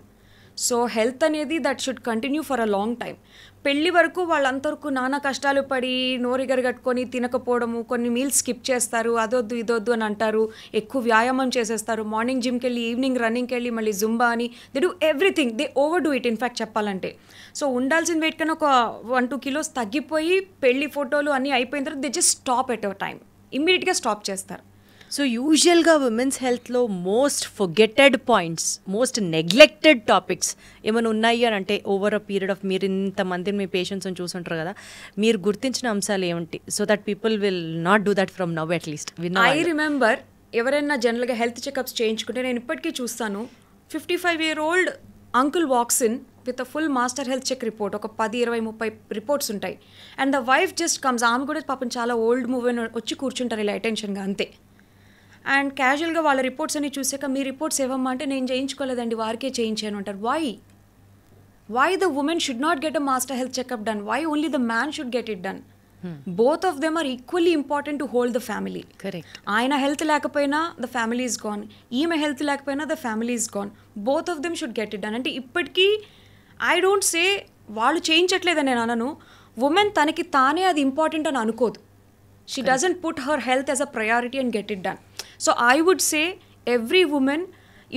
So health అనేది that should continue for a long time. పెళ్ళి వరకు వాళ్ళంతవరకు నానా కష్టాలు పడి నోరిగరు కట్టుకొని తినకపోవడము, కొన్ని మీల్స్ స్కిప్ చేస్తారు, అదొద్దు ఇదొద్దు అని అంటారు, ఎక్కువ వ్యాయామం చేసేస్తారు, మార్నింగ్ జిమ్కి వెళ్ళి ఈవినింగ్ రన్నింగ్కి వెళ్ళి మళ్ళీ జుంబా అని, they do everything, they over do it in fact చెప్పాలంటే. సో ఉండాల్సిన వెయిట్ కన్నా ఒక 1-2 కిలోస్ తగ్గిపోయి పెళ్ళి ఫోటోలు అన్నీ అయిపోయిన తర్వాత they just stop at our time, ఇమ్మీడియట్గా స్టాప్ చేస్తారు. సో యూజువల్గా ఉమెన్స్ హెల్త్లో most forgetted points, most neglected topics ఏమైనా ఉన్నాయి అని అంటే ఓవర్ అ పీరియడ్ ఆఫ్, మీరు ఇంతమందిని మీ పేషెంట్స్ని చూసుంటారు కదా, మీరు గుర్తించిన అంశాలు ఏమిటి, so that people will not do that from now at least. I remember ఎవరైనా జనరల్గా హెల్త్ చెకప్స్ చేయించుకుంటే నేను ఇప్పటికీ చూస్తాను, 55-year-old uncle walks in with a full master health check report, ఒక 10-20-30 రిపోర్ట్స్ ఉంటాయి, and the wife just comes, ఆమె కూడా పాపం చాలా ఓల్డ్ మూవీ వచ్చి కూర్చుంటారు ఇలా అటెన్షన్గా అంతే. అండ్ క్యాజువల్గా వాళ్ళ రిపోర్ట్స్ అన్ని చూసాక మీ రిపోర్ట్స్ ఏవమ్మా అంటే నేను చేయించుకోలేదండి వారికే చేయించాను అంటారు. Why the women should not get a master health checkup done, why only the man should get it done? Both of them are equally important to hold the family. Correct. ఆయన health లేకపోయినా the family is gone, ఈమె health లేకపోయినా the family is gone, both of them should get it done. అంటే ఇప్పటికీ I don't say వాళ్ళు చేయించట్లేదని నేను అనను, women తనకి తానే అది ఇంపార్టెంట్ అని అనుకోదు. She doesn't put her health as a priority and get it done. So I would say every woman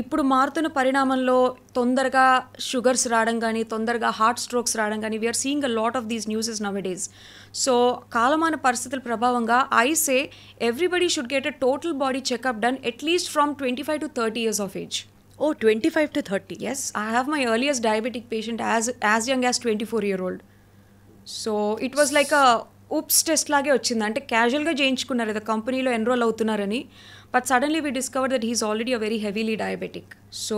ఇప్పుడు మారుతున్న పరిణామంలో తొందరగా షుగర్స్ రావడం కానీ, తొందరగా హార్ట్ స్ట్రోక్స్ రావడం కానీ, we're seeing a lot of these newses nowadays. So కాలమాన పరిస్థితుల ప్రభావంగా I say everybody should get a total body checkup done at least from 25 to 30 years of age. Oh, 25 to 30. Yes, I have my earliest diabetic patient as young as 24-year-old. So it was like a oops test లాగే వచ్చింది, అంటే క్యాజువల్గా చేయించుకున్నారు ఏదో కంపెనీలో enrol అవుతున్నారని, but suddenly we discover that he's already a very heavily diabetic. So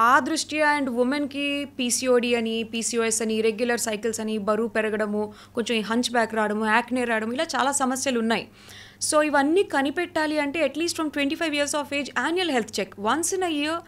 ఆ దృష్ట్యా అండ్ ఉమెన్కి పీసీఓడి అని, పీసీఓఎస్ అని, ఇరెగ్యులర్ సైకిల్స్ అని, బరువు పెరగడము, కొంచెం హంచ్ బ్యాక్ రావడము, యాక్నే రావడము, ఇలా చాలా సమస్యలు ఉన్నాయి. సో ఇవన్నీ కనిపెట్టాలి అంటే at least from 25 years of age annual health check once in a year,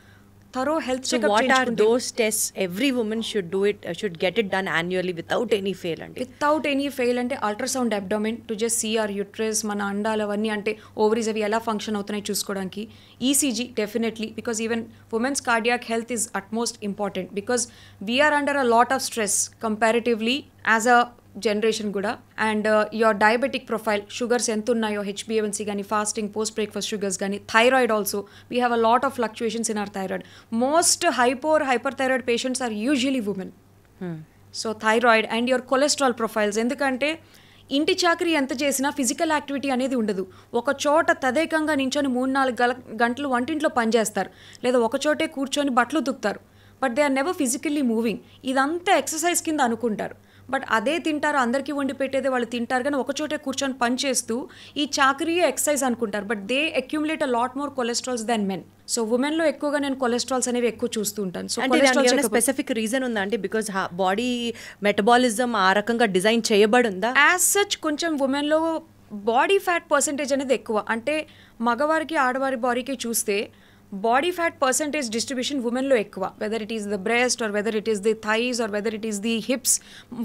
thorough health checkup. So what are those tests every woman should do it, should get it done annually without any fail? Ante without any fail ante ultrasound abdomen to just see our uterus, mana andalu avanni ante ovaries avi ela function avutunayi chuskodaniki, ECG definitely, because even women's cardiac health is utmost important because we are under a lot of stress comparatively as a generation కూడా. And your diabetic profile, sugars ఎంత ఉన్నాయో, HbA1c కానీ, fasting, post breakfast sugars కానీ, thyroid also we have a lot of fluctuations in our thyroid. Most hyper thyroid patients are usually women. So thyroid and your cholesterol profiles, ఎందుకంటే ఇంటి చాకరీ ఎంత చేసినా physical activity అనేది ఉండదు. ఒక చోట తదేకంగా నించొని 3-4 గంటలు వంటింట్లో పనిచేస్తారు, లేదా ఒక చోటే కూర్చొని బట్టలు ఉతుకుతారు, but they are never physically moving. ఇదంతా ఎక్సర్సైజ్ కింద అనుకుంటారు, బట్ అదే తింటారు, అందరికీ వండి పెట్టేదే వాళ్ళు తింటారు, కానీ ఒకచోటే కూర్చొని పని చేస్తూ ఈ చాకరీయే ఎక్సర్సైజ్ అనుకుంటారు, but they accumulate a lot more cholesterols then men. So women లో ఎక్కువగా నేను కొలెస్ట్రాల్స్ అనేవి ఎక్కువ చూస్తూ ఉంటాను. సో స్పెసిఫిక్ రీజన్ ఉందా అంటే బికాజ్ బాడీ మెటబాలిజం ఆ రకంగా డిజైన్ చేయబడి ఉందా? యాజ్ సచ్ కొంచెం ఉమెన్ లో బాడీ ఫ్యాట్ పర్సెంటేజ్ అనేది ఎక్కువ, అంటే మగవారికి ఆడవారి బాడీకి చూస్తే బాడీ ఫ్యాట్ పర్సంటేజ్ డిస్ట్రిబ్యూషన్ ఉమెన్లో ఎక్కువ, whether it is the breast or whether it is the thighs or whether it is the hips,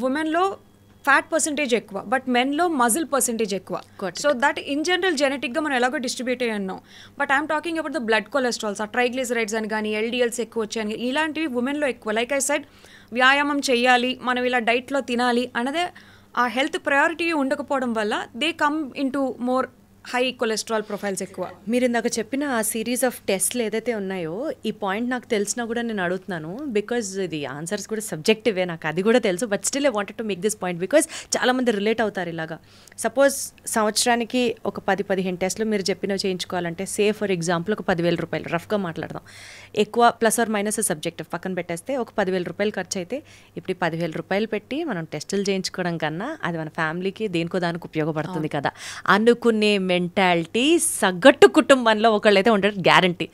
ఉమెన్లో ఫ్యాట్ పర్సంటేజ్ ఎక్కువ, బట్ మెన్లో మజిల్ పర్సంటేజ్ ఎక్కువ. సో దట్ ఇన్ జనరల్ జెనెటిక్గా మనం ఎలాగో డిస్ట్రిబ్యూట్ అయ్యి ఉన్నాం. But I'm talking about the blood cholesterols, ఆ ట్రైగ్లిజరైడ్స్ అని కానీ ఎల్డిఎల్స్ ఎక్కువ వచ్చాయని ఇలాంటివి ఉమెన్లో ఎక్కువ. లైక్ ఐ సెడ్, వ్యాయామం చేయాలి, మనం ఇలా డైట్లో తినాలి అన్నదే ఆ హెల్త్ ప్రయారిటీ ఉండకపోవడం వల్ల they come in to more high cholesterol profiles ఎక్కువ. మీరు ఇందాక చెప్పిన ఆ సిరీస్ ఆఫ్ టెస్ట్లు ఏదైతే ఉన్నాయో, ఈ పాయింట్ నాకు తెలిసినా కూడా నేను అడుగుతున్నాను, బికాజ్ ఇది ఆన్సర్స్ కూడా సబ్జెక్టివే, నాకు అది కూడా తెలుసు. But still I wanted to make this point because చాలామంది రిలేట్ అవుతారు ఇలాగా. సపోజ్ సంవత్సరానికి ఒక 10-15 టెస్ట్లు మీరు చెప్పినవి చేయించుకోవాలంటే, సే ఫర్ ఎగ్జాంపుల్ ఒక 10,000 రూపాయలు, రఫ్గా మాట్లాడదాం, ఎక్కువ ప్లస్ ఆర్ మైనస్ సబ్జెక్టివ్ పక్కన పెట్టేస్తే ఒక 10,000 రూపాయలు ఖర్చు అయితే, ఇప్పుడు ఈ 10,000 రూపాయలు పెట్టి మనం టెస్టులు చేయించుకోవడం కన్నా అది మన ఫ్యామిలీకి దేనికో దానికి ఉపయోగపడుతుంది కదా అనుకునే మెంటాలిటీ సగటు కుటుంబంలో ఒకళ్ళైతే ఉంటారు, guarantee.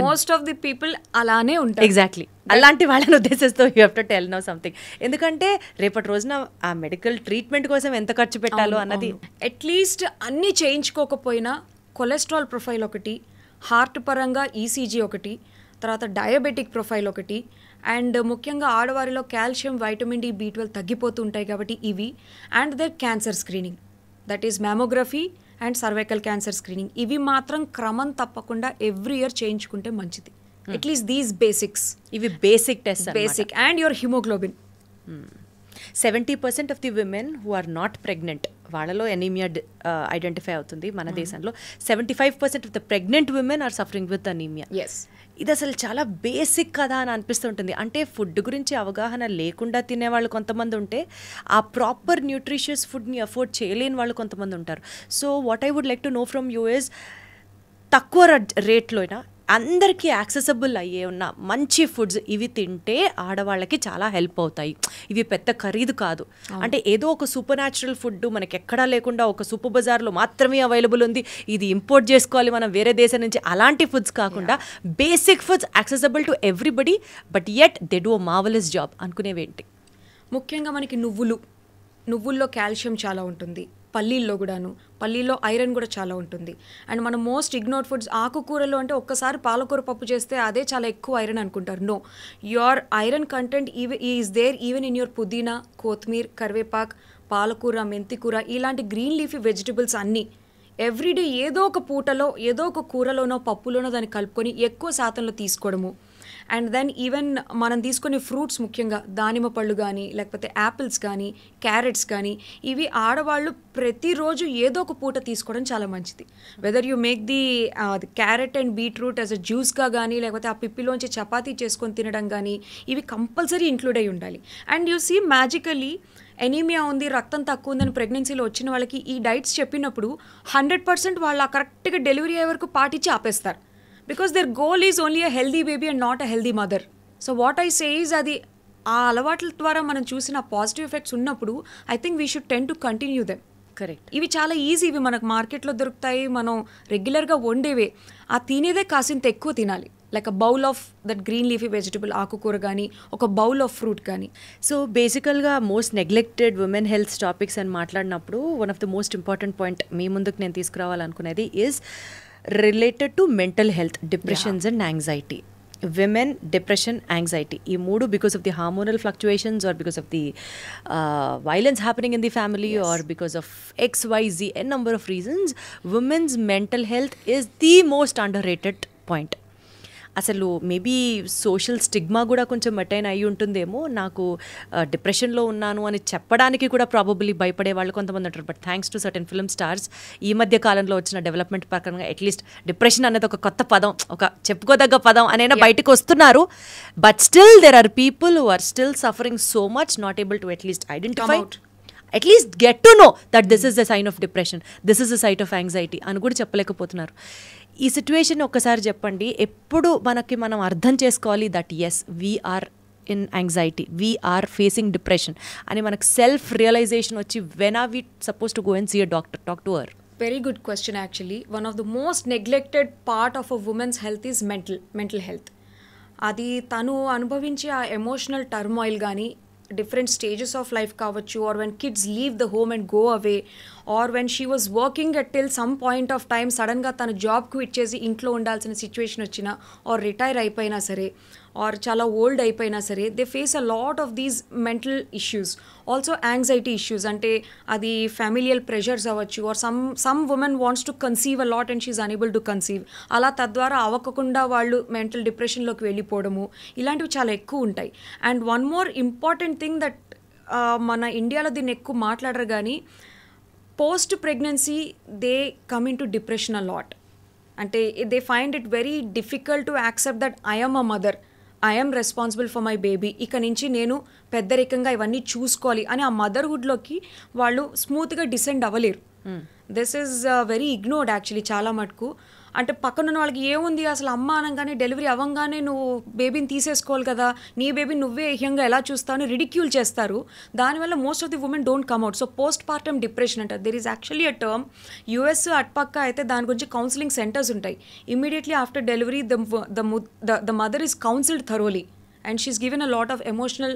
Most of the people అలానే ఉంటారు. ఎగ్జాక్ట్లీ, అలాంటి వాళ్ళని ఉద్దేశిస్తూ you have to tell now something. ఎందుకంటే రేపటి రోజున ఆ మెడికల్ ట్రీట్మెంట్ కోసం ఎంత ఖర్చు పెట్టాలో అన్నది. అట్లీస్ట్ అన్నీ చేయించుకోకపోయినా కొలెస్ట్రాల్ ప్రొఫైల్ ఒకటి, హార్ట్ పరంగా ఈసీజీ ఒకటి, తర్వాత డయాబెటిక్ ప్రొఫైల్ ఒకటి, అండ్ ముఖ్యంగా ఆడవారిలో కాల్షియం, వైటమిన్ డి, B12 తగ్గిపోతూ ఉంటాయి కాబట్టి ఇవి, and their cancer screening, that is mammography and cervical cancer screening. ఇవి మాత్రం క్రమం తప్పకుండా ఎవ్రీ ఇయర్ చేయించుకుంటే మంచిది. అట్లీస్ట్ దీస్ బేసిక్స్, ఇవి basic test, basic. And your haemoglobin. 70% of the women who are not pregnant వాళ్ళలో ఎనీమియా ఐడెంటిఫై అవుతుంది మన దేశంలో. 75% of the pregnant women are suffering with anaemia. Yes, ఇది అసలు చాలా బేసిక్ కదా అని అనిపిస్తుంటుంది. అంటే ఫుడ్ గురించి అవగాహన లేకుండా తినేవాళ్ళు కొంతమంది ఉంటే, ఆ ప్రాపర్ న్యూట్రిషియస్ ఫుడ్ని అఫోర్డ్ చేయలేని వాళ్ళు కొంతమంది ఉంటారు. So what I would like to know from you is, తక్కువ రేట్లో అయినా అందరికీ యాక్సెసబుల్ అయ్యే ఉన్న మంచి ఫుడ్స్ ఇవి తింటే ఆడవాళ్ళకి చాలా హెల్ప్ అవుతాయి. ఇవి పెద్ద ఖరీదు కాదు. అంటే ఏదో ఒక సూపర్ న్యాచురల్ ఫుడ్ మనకి ఎక్కడా లేకుండా ఒక సూపర్ బజార్లో మాత్రమే అవైలబుల్ ఉంది, ఇది ఇంపోర్ట్ చేసుకోవాలి మనం వేరే దేశం నుంచి, అలాంటి ఫుడ్స్ కాకుండా basic foods accessible to everybody, but yet they do a marvellous job అనుకునేవేంటి? ముఖ్యంగా మనకి నువ్వుల్లో కాల్షియం చాలా ఉంటుంది, పల్లీల్లో కూడాను, పల్లీలో ఐరన్ కూడా చాలా ఉంటుంది. అండ్ మన మోస్ట్ ఇగ్నోర్డ్ ఫుడ్స్ ఆకుకూరలు అంటే ఒక్కసారి పాలకూర పప్పు చేస్తే అదే చాలా ఎక్కువ ఐరన్ అనుకుంటారు. No, your iron content is there even in your pudina, కొత్తిమీర, కరివేపాక్, పాలకూర, మెంతికూర, ఇలాంటి గ్రీన్ లీఫీ వెజిటబుల్స్ అన్నీ ఎవ్రీడే ఏదో ఒక పూటలో ఏదో ఒక కూరలోనో పప్పులోనో దాన్ని కలుపుకొని ఎక్కువ శాతంలో తీసుకోవడము. అండ్ దెన్ ఈవెన్ మనం తీసుకునే ఫ్రూట్స్, ముఖ్యంగా దానిమ్మ పళ్ళు కానీ లేకపోతే యాపిల్స్ కానీ క్యారెట్స్ కానీ, ఇవి ఆడవాళ్ళు ప్రతిరోజు ఏదో ఒక పూట తీసుకోవడం చాలా మంచిది. Whether you make the carrot and beetroot as a జ్యూస్గా కానీ లేకపోతే ఆ పిప్పిలోంచి చపాతీ చేసుకొని తినడం కానీ, ఇవి కంపల్సరీ ఇంక్లూడ్ అయి ఉండాలి. And you see magically anaemia ఉంది, రక్తం తక్కువ ఉందని ప్రెగ్నెన్సీలో వచ్చిన వాళ్ళకి ఈ డైట్స్ చెప్పినప్పుడు 100% వాళ్ళు కరెక్ట్గా డెలివరీ అయ్యే వరకు పాటించి ఆపేస్తారు. Because their goal is only a healthy baby and not a healthy mother. So what I say is, అది ఆ అలవాట్ల ద్వారా మనం చూసిన పాజిటివ్ ఎఫెక్ట్స్ ఉన్నప్పుడు I think we should ten to continue them. Correct. ఇవి చాలా ఈజీ, ఇవి మనకు మార్కెట్లో దొరుకుతాయి, మనం రెగ్యులర్గా వండేవే. ఆ తినేదే కాసింత ఎక్కువ తినాలి. Like a bowl of that green leafy vegetable, ఆకుకూర కానీ, ఒక బౌల్ ఆఫ్ ఫ్రూట్ కానీ. సో బేసికల్గా most neglected women health topics అని మాట్లాడినప్పుడు one of the most important point మీ ముందుకు నేను తీసుకురావాలనుకునేది is related to mental health, depressions and anxiety. Women, depression, anxiety, ఈ మూడు because of the hormonal fluctuations or because of the violence happening in the family, or because of XYZ, a number of reasons, women's mental health is the most underrated point. అసలు maybe social stigma కూడా కొంచెం attain అయి ఉంటుందేమో. నాకు డిప్రెషన్లో ఉన్నాను అని చెప్పడానికి కూడా ప్రాబబ్లీ భయపడే వాళ్ళు కొంతమంది ఉంటారు. But thanks to certain film stars ఈ మధ్య కాలంలో వచ్చిన డెవలప్మెంట్ ప్రకారంగా అట్లీస్ట్ డిప్రెషన్ అనేది ఒక కొత్త పదం, ఒక చెప్పుకోదగ్గ పదం అనైనా బయటకు వస్తున్నారు. But still there are people who are still suffering so much, not able to at least identify, at least get to know that this is the sign of depression, this is the site of anxiety అని కూడా చెప్పలేకపోతున్నారు. ఈ situation ఒక్కసారి చెప్పండి, ఎప్పుడు మనం అర్థం చేసుకోవాలి that yes we're in anxiety, we're facing depression అని మనకు సెల్ఫ్ రియలైజేషన్ వచ్చి when are we suppose to go and see a doctor, talk to her? Very good question actually. One of the most neglected part of a woman's health is mental health. అది తను అనుభవించే ఆ emotional turmoil కానీ, different stages of life కావచ్చు, or when kids leave the home and go away, or when she was working at till some point of time సడన్గా తన job quit చేసి ఇంట్లో ఉండాల్సిన సిచ్యువేషన్ వచ్చినా, or రిటైర్ అయిపోయినా సరే, ఆర్ చాలా ఓల్డ్ అయిపోయినా సరే, they face a lot of these mental issues. Also anxiety issues, అంటే అది ఫ్యామిలియల్ ప్రెషర్స్ అవ్వచ్చు, or some women wants to conceive a lot and she unable to conceive. అలా తద్వారా అవ్వకుండా వాళ్ళు మెంటల్ డిప్రెషన్లోకి వెళ్ళిపోవడము, ఇలాంటివి చాలా ఎక్కువ ఉంటాయి. And one more important thing that మన ఇండియాలో దీన్ని ఎక్కువ మాట్లాడరు కానీ, post pregnancy they come into depression a lot. అంటే they find it very difficult to accept that I am a mother, I'm responsible for my baby, ఇక నుంచి నేను పెద్దరికంగా ఇవన్నీ చూసుకోవాలి అని ఆ మదర్హుడ్లోకి వాళ్ళు స్మూత్గా డిసెండ్ అవ్వలేరు. This is very ignored actually చాలా మటుకు. అంటే పక్కనున్న వాళ్ళకి ఏముంది అసలు, అమ్మ అనగానే డెలివరీ అవ్వగానే నువ్వు బేబీని తీసేసుకోవాలి కదా, నీ బేబీ నువ్వే ఏహ్యంగా ఎలా చూస్తావు రిడిక్యూల్ చేస్తారు. దానివల్ల most of the women don't come out. So post partum depression అంటారు. There is actually a term. US అటుపక్క అయితే దాని గురించి కౌన్సిలింగ్ సెంటర్స్ ఉంటాయి. Immediately after delivery the mother is counselled thoroughly and she's given a lot of emotional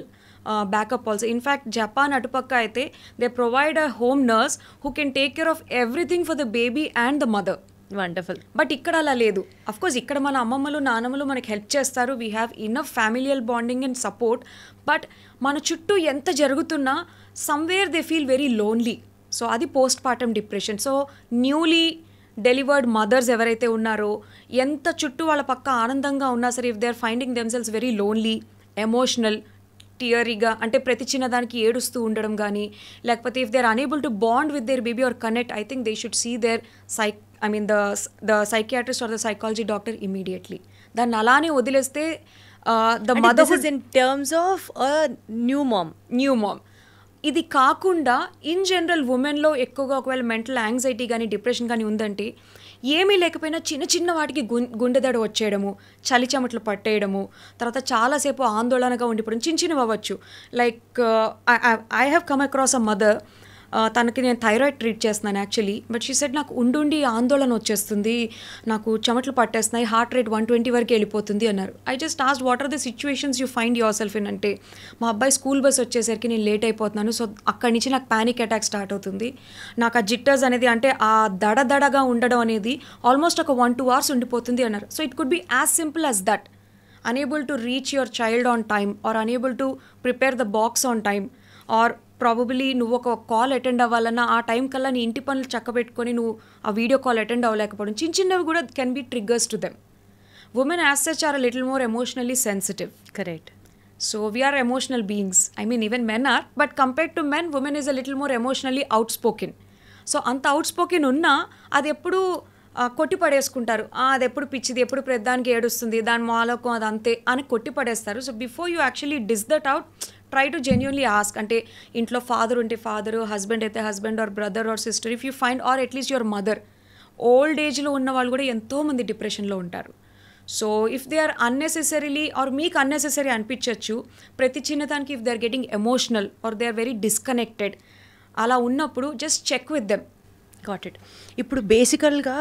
backup also. In fact, Japan అటుపక్క అయితే they provide a home nurse who can take care of everything for the baby and the mother. Wonderful. But ఇక్కడ అలా లేదు. Of course ఇక్కడ మన అమ్మమ్మలు నానమ్మలు మనకి హెల్ప్ చేస్తారు, we have enough familial bonding and support. But మన చుట్టూ ఎంత జరుగుతున్నా somewhere they feel very lonely. So అది post partum depression. So newly delivered mothers ఎవరైతే ఉన్నారో, ఎంత చుట్టూ వాళ్ళ పక్క ఆనందంగా ఉన్నా సరే, if they are finding themselves very lonely, emotional, టియరీగా, అంటే ప్రతి చిన్నదానికి ఏడుస్తూ ఉండడం కానీ, లేకపోతే if they are unable to bond with their baby or connect, I think they should see there the psychiatrist or the psychology doctor immediately. దాన్ని అలానే వదిలేస్తే the motherhood in terms of a new mom. ఇది కాకుండా in general ఉమెన్లో ఎక్కువగా ఒకవేళ mental anxiety కానీ depression కానీ ఉందంటే, ఏమీ లేకపోయినా చిన్న చిన్న వాటికి గుండెదడ వచ్చేయడము, చలి చెమటలు పట్టేయడము, తర్వాత చాలాసేపు ఆందోళనగా ఉండిపోవడం, చిన్న చిన్నవి అవ్వచ్చు. Like I have come across a mother, తనకి నేను థైరాయిడ్ ట్రీట్ చేస్తున్నాను యాక్చువల్లీ, బట్ షీ సెడ్ నాకు ఉండి ఆందోళన వచ్చేస్తుంది, నాకు చెమటలు పట్టేస్తున్నాయి, హార్ట్ రేట్ 120 వరకు వెళ్ళిపోతుంది అన్నారు. I just asked what are the situations you find your self in. అంటే మా అబ్బాయి స్కూల్ బస్ వచ్చేసరికి నేను లేట్ అయిపోతున్నాను, సో అక్కడి నుంచి నాకు ప్యానిక్ అటాక్ స్టార్ట్ అవుతుంది, నాకు ఆ జిట్టర్స్ అనేది, అంటే ఆ దడదడగా ఉండడం అనేది ఆల్మోస్ట్ ఒక 1-2 hours ఉండిపోతుంది అన్నారు. So it could be as simple as that, unable to reach your child on time, or unable to prepare the box on time, or probably నువ్వు ఒక కాల్ అటెండ్ అవ్వాలన్నా ఆ టైం కల్లా నీ ఇంటి పనులు చక్కబెట్టుకొని నువ్వు ఆ వీడియో కాల్ అటెండ్ అవ్వలేకపోవడం, చిన్న చిన్నవి కూడా can be triggers to them. Women as such are a little more emotionally sensitive. Correct. So we're emotional beings. I mean even men are, but compared to men, women is a little more emotionally outspoken. So అంత outspoken ఉన్నా అది ఎప్పుడు కొట్టి పడేసుకుంటారు. అది ఎప్పుడు పిచ్చిది, ఎప్పుడు ప్రతిదానికి ఏడుస్తుంది, దాని మాలోకం అది అంతే అని కొట్టి పడేస్తారు. So before you actually dis that out, try to genuinely ask. అంటే ఇంట్లో ఫాదర్ ఉంటే ఫాదరు, హస్బెండ్ అయితే husband, or brother or sister, if you find, or at least your mother. Old ఏజ్లో ఉన్న వాళ్ళు కూడా ఎంతోమంది డిప్రెషన్లో ఉంటారు. So if they are unnecessarily, or మీకు అన్నెసెసరీ అనిపించవచ్చు ప్రతి చిన్నదానికి, if they are getting emotional or they are very disconnected, అలా ఉన్నప్పుడు just check with them. Got it. ఇప్పుడు బేసికల్గా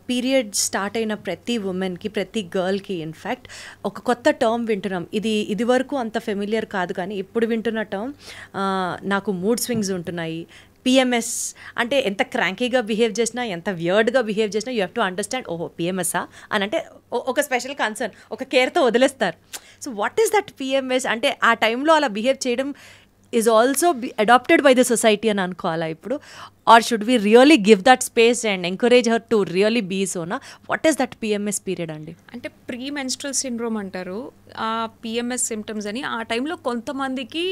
పీరియడ్ స్టార్ట్ అయిన ప్రతి ఉమెన్కి, ప్రతి గర్ల్కి ఇన్ఫ్యాక్ట్ ఒక కొత్త టర్మ్ వింటున్నాం. ఇది వరకు అంత ఫెమిలియర్ కాదు, కానీ ఇప్పుడు వింటున్న టర్మ్ నాకు మూడ్ స్వింగ్స్ ఉంటున్నాయి, పిఎంఎస్. అంటే ఎంత క్రాంకీగా బిహేవ్ చేసినా, ఎంత వియర్డ్గా బిహేవ్ చేసినా, యూ హ్యావ్ టు అండర్స్టాండ్, ఓహో పిఎంఎస్సా అని, అంటే ఒక స్పెషల్ కన్సర్న్, ఒక కేర్తో వదిలేస్తారు. So what is that PMS? అంటే ఆ టైంలో అలా బిహేవ్ చేయడం is also adopted by the society అని అనుకోవాలా ఇప్పుడు, or should we really give that space and encourage her to really be so na? What is that PMS period అండి? అంటే ప్రీ మెన్స్ట్రల్ సిండ్రోమ్ అంటారు ఆ పిఎంఎస్ సిమ్టమ్స్ అని. ఆ టైంలో కొంతమందికి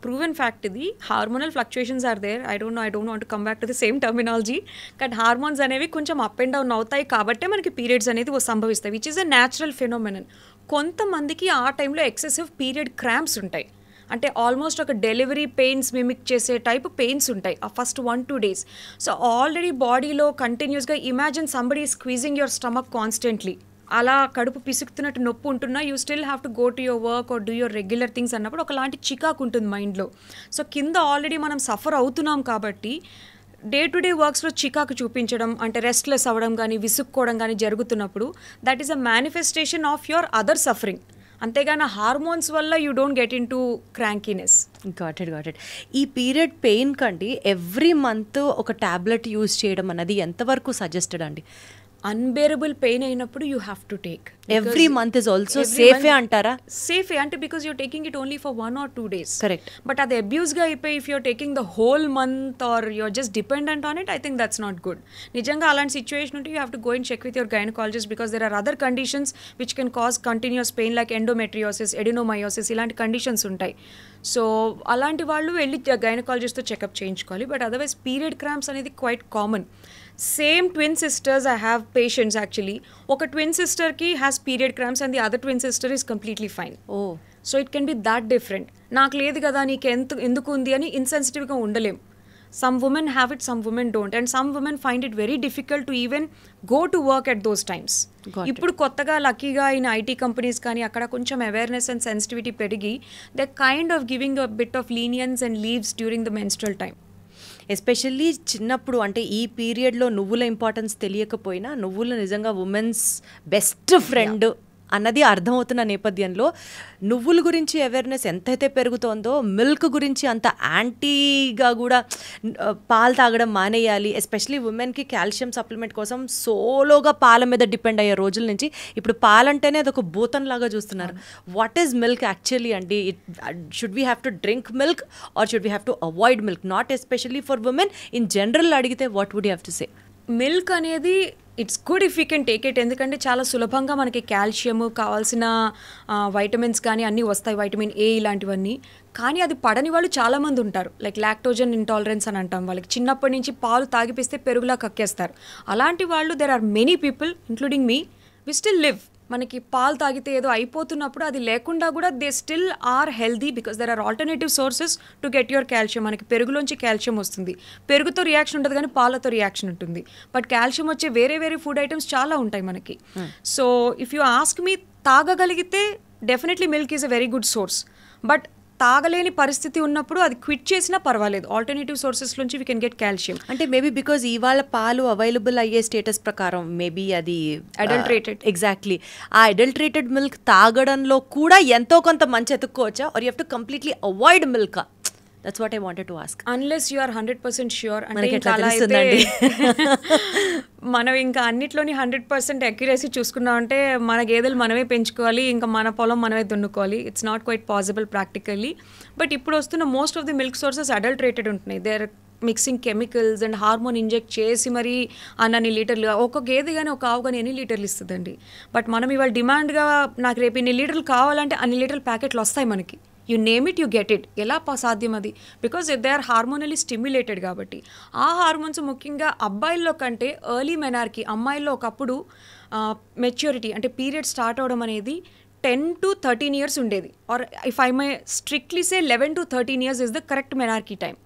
ప్రూవెన్ ఫ్యాక్ట్ ఇది, hormonal fluctuations are there. I don't want to come back to the same terminology, కానీ హార్మోన్స్ అనేవి కొంచెం అప్ అండ్ డౌన్ అవుతాయి కాబట్టే మనకి పీరియడ్స్ అనేది సంభవిస్తాయి, which is a natural phenomenon. కొంతమందికి ఆ టైంలో ఎక్సెసివ్ పీరియడ్ క్రాంప్స్ ఉంటాయి, అంటే ఆల్మోస్ట్ ఒక డెలివరీ పెయిన్స్ మిమిక్ చేసే టైప్ పెయిన్స్ ఉంటాయి ఆ ఫస్ట్ 1-2 days. సో ఆల్రెడీ బాడీలో కంటిన్యూస్గా, imagine somebody squeezing your stomach constantly, అలా కడుపు పిసుకుతున్నట్టు నొప్పి ఉంటున్నా, you still have to go to your work or do your regular things అన్నప్పుడు ఒకలాంటి చికాకు ఉంటుంది మైండ్లో. సో కింద ఆల్రెడీ మనం సఫర్ అవుతున్నాం కాబట్టి డే టు డే వర్క్స్లో చికాకు చూపించడం, అంటే రెస్ట్లెస్ అవ్వడం కానీ, విసుక్కోవడం కానీ జరుగుతున్నప్పుడు, that is a manifestation of your other suffering. అంతేగాని హార్మోన్స్ వల్ల you don't get into crankiness. Got it. ఈ పీరియడ్ పెయిన్ కండి ఎవ్రీ మంత్ ఒక టాబ్లెట్ యూజ్ చేయడం అన్నది ఎంతవరకు సజెస్టెడ్ అండి? అన్బేరబుల్ పెయిన్ అయినప్పుడు you have to take. Every month is also సేఫే అంటారా? సేఫే అంటే because you're taking it only for 1 or 2 days. Correct. But అది అబ్యూస్గా అయిపోయి if you're taking the whole month or you're just dependent on it, I think that's not good. నిజంగా అలాంటి situation ఉంటే you have to go and check with your gynaecologist because there are other conditions which can cause continuous pain like endometriosis, adenomyosis, ఇలాంటి conditions ఉంటాయి. So అలాంటి వాళ్ళు వెళ్ళి గైనకాలజిస్ట్తో checkup చేయించుకోవాలి. బట్ అదర్వైజ్ పీరియడ్ క్రాంప్స్ అనేది quite common. Same twin sisters, I have patients actually. ఒక twin సిస్టర్కి has period cramps and the other twin sister is completely fine. So it can be that different. నాకు లేదు కదా నీకు ఎందుకు ఉంది అని ఇన్సెన్సిటివ్గా ఉండలేం. Some women have it, some women don't, and some women find it very difficult to even go to work at those times. ఇప్పుడు కొత్తగా లక్కీగా ఇన్ ఐటీ కంపెనీస్ కానీ అక్కడ కొంచెం అవేర్నెస్ అండ్ సెన్సిటివిటీ పెరిగి they kind of giving a bit of leniency and leaves during the menstrual time. Especially చిన్నప్పుడు అంటే ఈ పీరియడ్లో నువ్వుల ఇంపార్టెన్స్ తెలియకపోయినా నువ్వులు నిజంగా ఉమెన్స్ బెస్ట్ ఫ్రెండ్ అన్నది అర్థమవుతున్న నేపథ్యంలో నువ్వుల గురించి అవేర్నెస్ ఎంతైతే పెరుగుతోందో మిల్క్ గురించి అంత యాంటీగా కూడా పాలు తాగడం మానేయాలి. ఎస్పెషలీ ఉమెన్కి కాల్షియం సప్లిమెంట్ కోసం సోలోగా పాల మీద డిపెండ్ అయ్యే రోజుల నుంచి ఇప్పుడు పాలంటేనే అదొక భూతంలాగా చూస్తున్నారు. వాట్ ఈజ్ మిల్క్ యాక్చువల్లీ అండి? Should we have to drink milk or should we have to avoid milk? Not especially for women, in general అడిగితే what would you have to say? Milk అనేది it's good if you can take it. ఎందుకంటే చాలా సులభంగా మనకి calcium కావాల్సిన vitamins కానీ అన్నీ వస్తాయి, వైటమిన్ ఏ ఇలాంటివన్నీ. కానీ అది పడని వాళ్ళు చాలామంది ఉంటారు. లైక్ లాక్టోజన్ ఇంటాలరెన్స్ అని అంటాం. వాళ్ళకి చిన్నప్పటి నుంచి పాలు తాగిపిస్తే పెరుగులా కక్కేస్తారు. అలాంటి వాళ్ళు there are many people including me, we still live. మనకి పాలు తాగితే ఏదో అయిపోతున్నప్పుడు అది లేకుండా కూడా they still are healthy because there are alternative sources to get your calcium. మనకి పెరుగులోంచి కాల్షియం వస్తుంది. పెరుగుతో రియాక్షన్ ఉంటుంది కానీ పాలతో రియాక్షన్ ఉంటుంది. బట్ కాల్షియం వచ్చే వేరే వేరే ఫుడ్ ఐటమ్స్ చాలా ఉంటాయి మనకి. So if you ask me, తాగగలిగితే definitely milk is a very good source. But తాగలేని పరిస్థితి ఉన్నప్పుడు అది క్విట్ చేసినా పర్వాలేదు. ఆల్టర్నేటివ్ సోర్సెస్ నుంచి వీ కెన్ గెట్ కాల్షియం. అంటే మేబీ బికాజ్ ఇవాళ పాలు అవైలబుల్ అయ్యే స్టేటస్ ప్రకారం మేబీ అది అడల్టరేటెడ్. ఎగ్జాక్ట్లీ. ఆ అడల్టరేటెడ్ మిల్క్ తాగడంలో కూడా ఎంతో కొంత మంచి ఎత్తుక్కోవచ్చా or you have to completely avoid milk? That's what I wanted to ask. Unless you are 100% sure. మనకి ఎట్లా తెలుస్తుందండి? మనం ఇంకా అన్నిట్లోని 100% అక్యురసీ చూసుకున్నామంటే మన గేదెలు మనమే పెంచుకోవాలి, ఇంకా మన పొలం మనమే దున్నుకోవాలి. It's not quite possible practically. But ఇప్పుడు వస్తున్న most of the milk sources adulterated ఉంటున్నాయి. They are mixing chemicals and hormone inject చేసి మరి అన్ని లీటర్లు, ఒక గేదె కానీ ఒక ఆవు కానీ ఎన్ని లీటర్లు ఇస్తుందండి. బట్ మనం ఇవాళ డిమాండ్గా నాకు రేపు ఇన్ని లీటర్లు కావాలంటే అన్ని లీటర్ల ప్యాకెట్లు వస్తాయి మనకి. You name it, you get it. ఎలా సాధ్యం అది? బికాజ్ దే ఆర్ హార్మోనలీ స్టిమ్యులేటెడ్ కాబట్టి. ఆ హార్మోన్స్ ముఖ్యంగా అబ్బాయిల్లో కంటే ఎర్లీ మెనార్కి, అమ్మాయిల్లో ఒకప్పుడు మెచ్యూరిటీ అంటే పీరియడ్ స్టార్ట్ అవడం అనేది 10 to 13 years ఉండేది. Or if I may strictly say 11 to 13 years is the correct menarche time.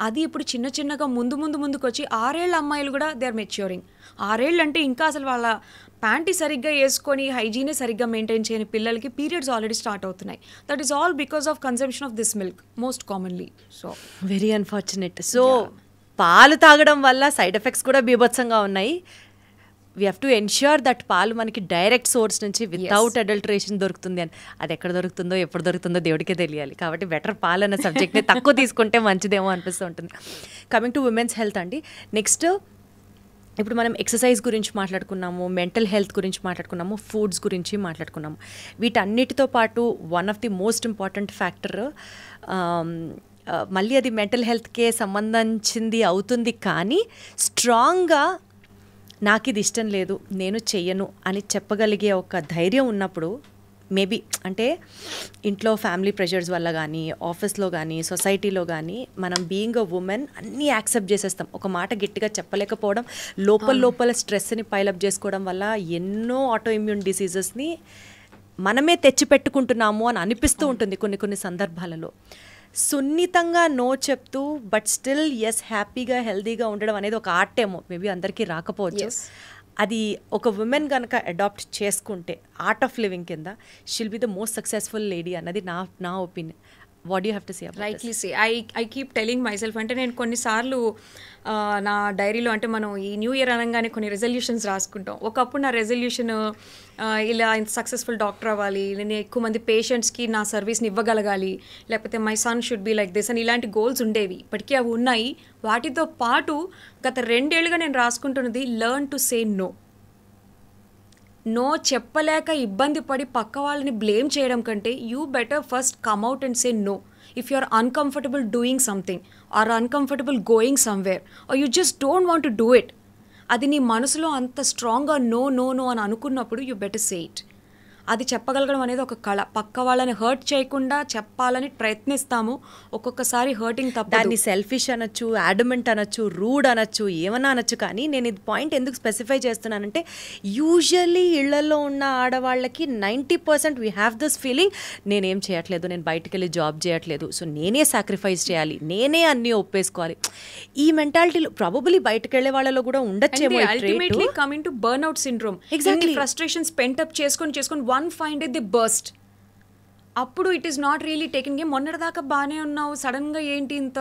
అది ఇప్పుడు చిన్న చిన్నగా ముందుకు వచ్చి 6 ఏళ్ళ అమ్మాయిలు కూడా దే ఆర్ మెచ్యూరింగ్. 6 ఏళ్ళు అంటే ఇంకా అసలు వాళ్ళ ప్యాంటీ సరిగ్గా వేసుకొని హైజీనే సరిగ్గా మెయింటైన్ చేయని పిల్లలకి పీరియడ్స్ ఆల్రెడీ స్టార్ట్ అవుతున్నాయి. That is all because of consumption of this milk most commonly. So very unfortunate. So పాలు తాగడం వల్ల సైడ్ ఎఫెక్ట్స్ కూడా బీభత్సంగా ఉన్నాయి. We have to ensure that పాలు మనకి డైరెక్ట్ సోర్స్ నుంచి వితౌట్ అడల్టరేషన్ దొరుకుతుంది అని. అది ఎక్కడ దొరుకుతుందో ఎప్పుడు దొరుకుతుందో దేవుడికే తెలియాలి. కాబట్టి బెటర్ పాలు అన్న సబ్జెక్ట్ని తక్కువ తీసుకుంటే మంచిదేమో అనిపిస్తూ ఉంటుంది. కమింగ్ టు ఉమెన్స్ హెల్త్ అండి, నెక్స్ట్ ఇప్పుడు మనం ఎక్సర్సైజ్ గురించి మాట్లాడుకున్నాము, మెంటల్ హెల్త్ గురించి మాట్లాడుకున్నాము, ఫుడ్స్ గురించి మాట్లాడుకున్నాము. వీటన్నిటితో పాటు one of the most important factor, మళ్ళీ అది మెంటల్ హెల్త్కే సంబంధించింది అవుతుంది, కానీ స్ట్రాంగ్గా నాకు ఇది ఇష్టం లేదు, నేను చెయ్యను అని చెప్పగలిగే ఒక ధైర్యం ఉన్నప్పుడు, మేబీ అంటే ఇంట్లో ఫ్యామిలీ ప్రెషర్స్ వల్ల కానీ, ఆఫీస్లో కానీ, సొసైటీలో కానీ మనం బీయింగ్ అ ఉమెన్ అన్నీ యాక్సెప్ట్ చేసేస్తాం. ఒక మాట గట్టిగా చెప్పలేకపోవడం, లోపల స్ట్రెస్ని పైలప్ చేసుకోవడం వల్ల ఎన్నో ఆటో ఇమ్యూన్ డిసీజెస్ని మనమే తెచ్చిపెట్టుకుంటున్నాము అని అనిపిస్తూ ఉంటుంది కొన్ని సందర్భాలలో. సున్నితంగా నో చెప్తూ బట్ స్టిల్ ఎస్ హ్యాపీగా హెల్దీగా ఉండడం అనేది ఒక ఆర్ట్ ఏమో, మేబీ అందరికీ రాకపోవచ్చు. అది ఒక ఉమెన్ కనుక అడాప్ట్ చేసుకుంటే ఆర్ట్ ఆఫ్ లివింగ్ కింద షిల్ be the most successful lady అన్నది నా opinion. What you have to say rightly say I keep telling my self అంటే నేను కొన్నిసార్లు నా డైరీలో అంటే మనం ఈ న్యూ ఇయర్ అనగానే కొన్ని రెజల్యూషన్స్ రాసుకుంటాం. ఒకప్పుడు నా రెజల్యూషన్ ఇలా ఇంత సక్సెస్ఫుల్ డాక్టర్ అవ్వాలి, నేను ఎక్కువ మంది పేషెంట్స్కి నా సర్వీస్ని ఇవ్వగలగాలి, లేకపోతే my son should be like this అని ఇలాంటి గోల్స్ ఉండేవి. ఇప్పటికీ అవి ఉన్నాయి. వాటితో పాటు గత 2 ఏళ్ళుగా నేను రాసుకుంటున్నది learn to say no. No చెప్పలేక ఇబ్బంది పడి పక్క వాళ్ళని బ్లేమ్ చేయడం కంటే you better first come out and say no. If you are uncomfortable doing something or uncomfortable going somewhere or you just don't want to do it, అది నీ మనసులో అంత స్ట్రాంగ్గా నో నో నో అని అనుకున్నప్పుడు యూ బెటర్ సే ఇట్. అది చెప్పగలగడం అనేది ఒక కళ. పక్క వాళ్ళని హర్ట్ చేయకుండా చెప్పాలని ప్రయత్నిస్తాము, ఒక్కొక్కసారి హర్టింగ్ తప్ప. దాన్ని సెల్ఫిష్ అనొచ్చు, యాడమెంట్ అనొచ్చు, రూడ్ అనొచ్చు, ఏమన్నా అనొచ్చు. కానీ నేను ఇది పాయింట్ ఎందుకు స్పెసిఫై చేస్తున్నానంటే యూజువల్లీ ఇళ్లలో ఉన్న ఆడవాళ్ళకి 90% వీ హ్యావ్ దిస్ ఫీలింగ్, నేనేం చేయట్లేదు, నేను బయటకు వెళ్ళి జాబ్ చేయట్లేదు, సో నేనే సాక్రిఫైస్ చేయాలి, నేనే అన్నీ ఒప్పేసుకోవాలి. ఈ మెంటాలిటీలో ప్రాబబ్లీ బయటకు వెళ్ళే వాళ్ళలో కూడా ఉండొచ్చేమో. Ultimately coming to burnout syndrome. Exactly frustrations pent up చేసుకొని one fine day they burst. అప్పుడు it is not really taking game. మొన్నటిదాకా బాగానే ఉన్నావు, సడన్ గా ఏంటి ఇంత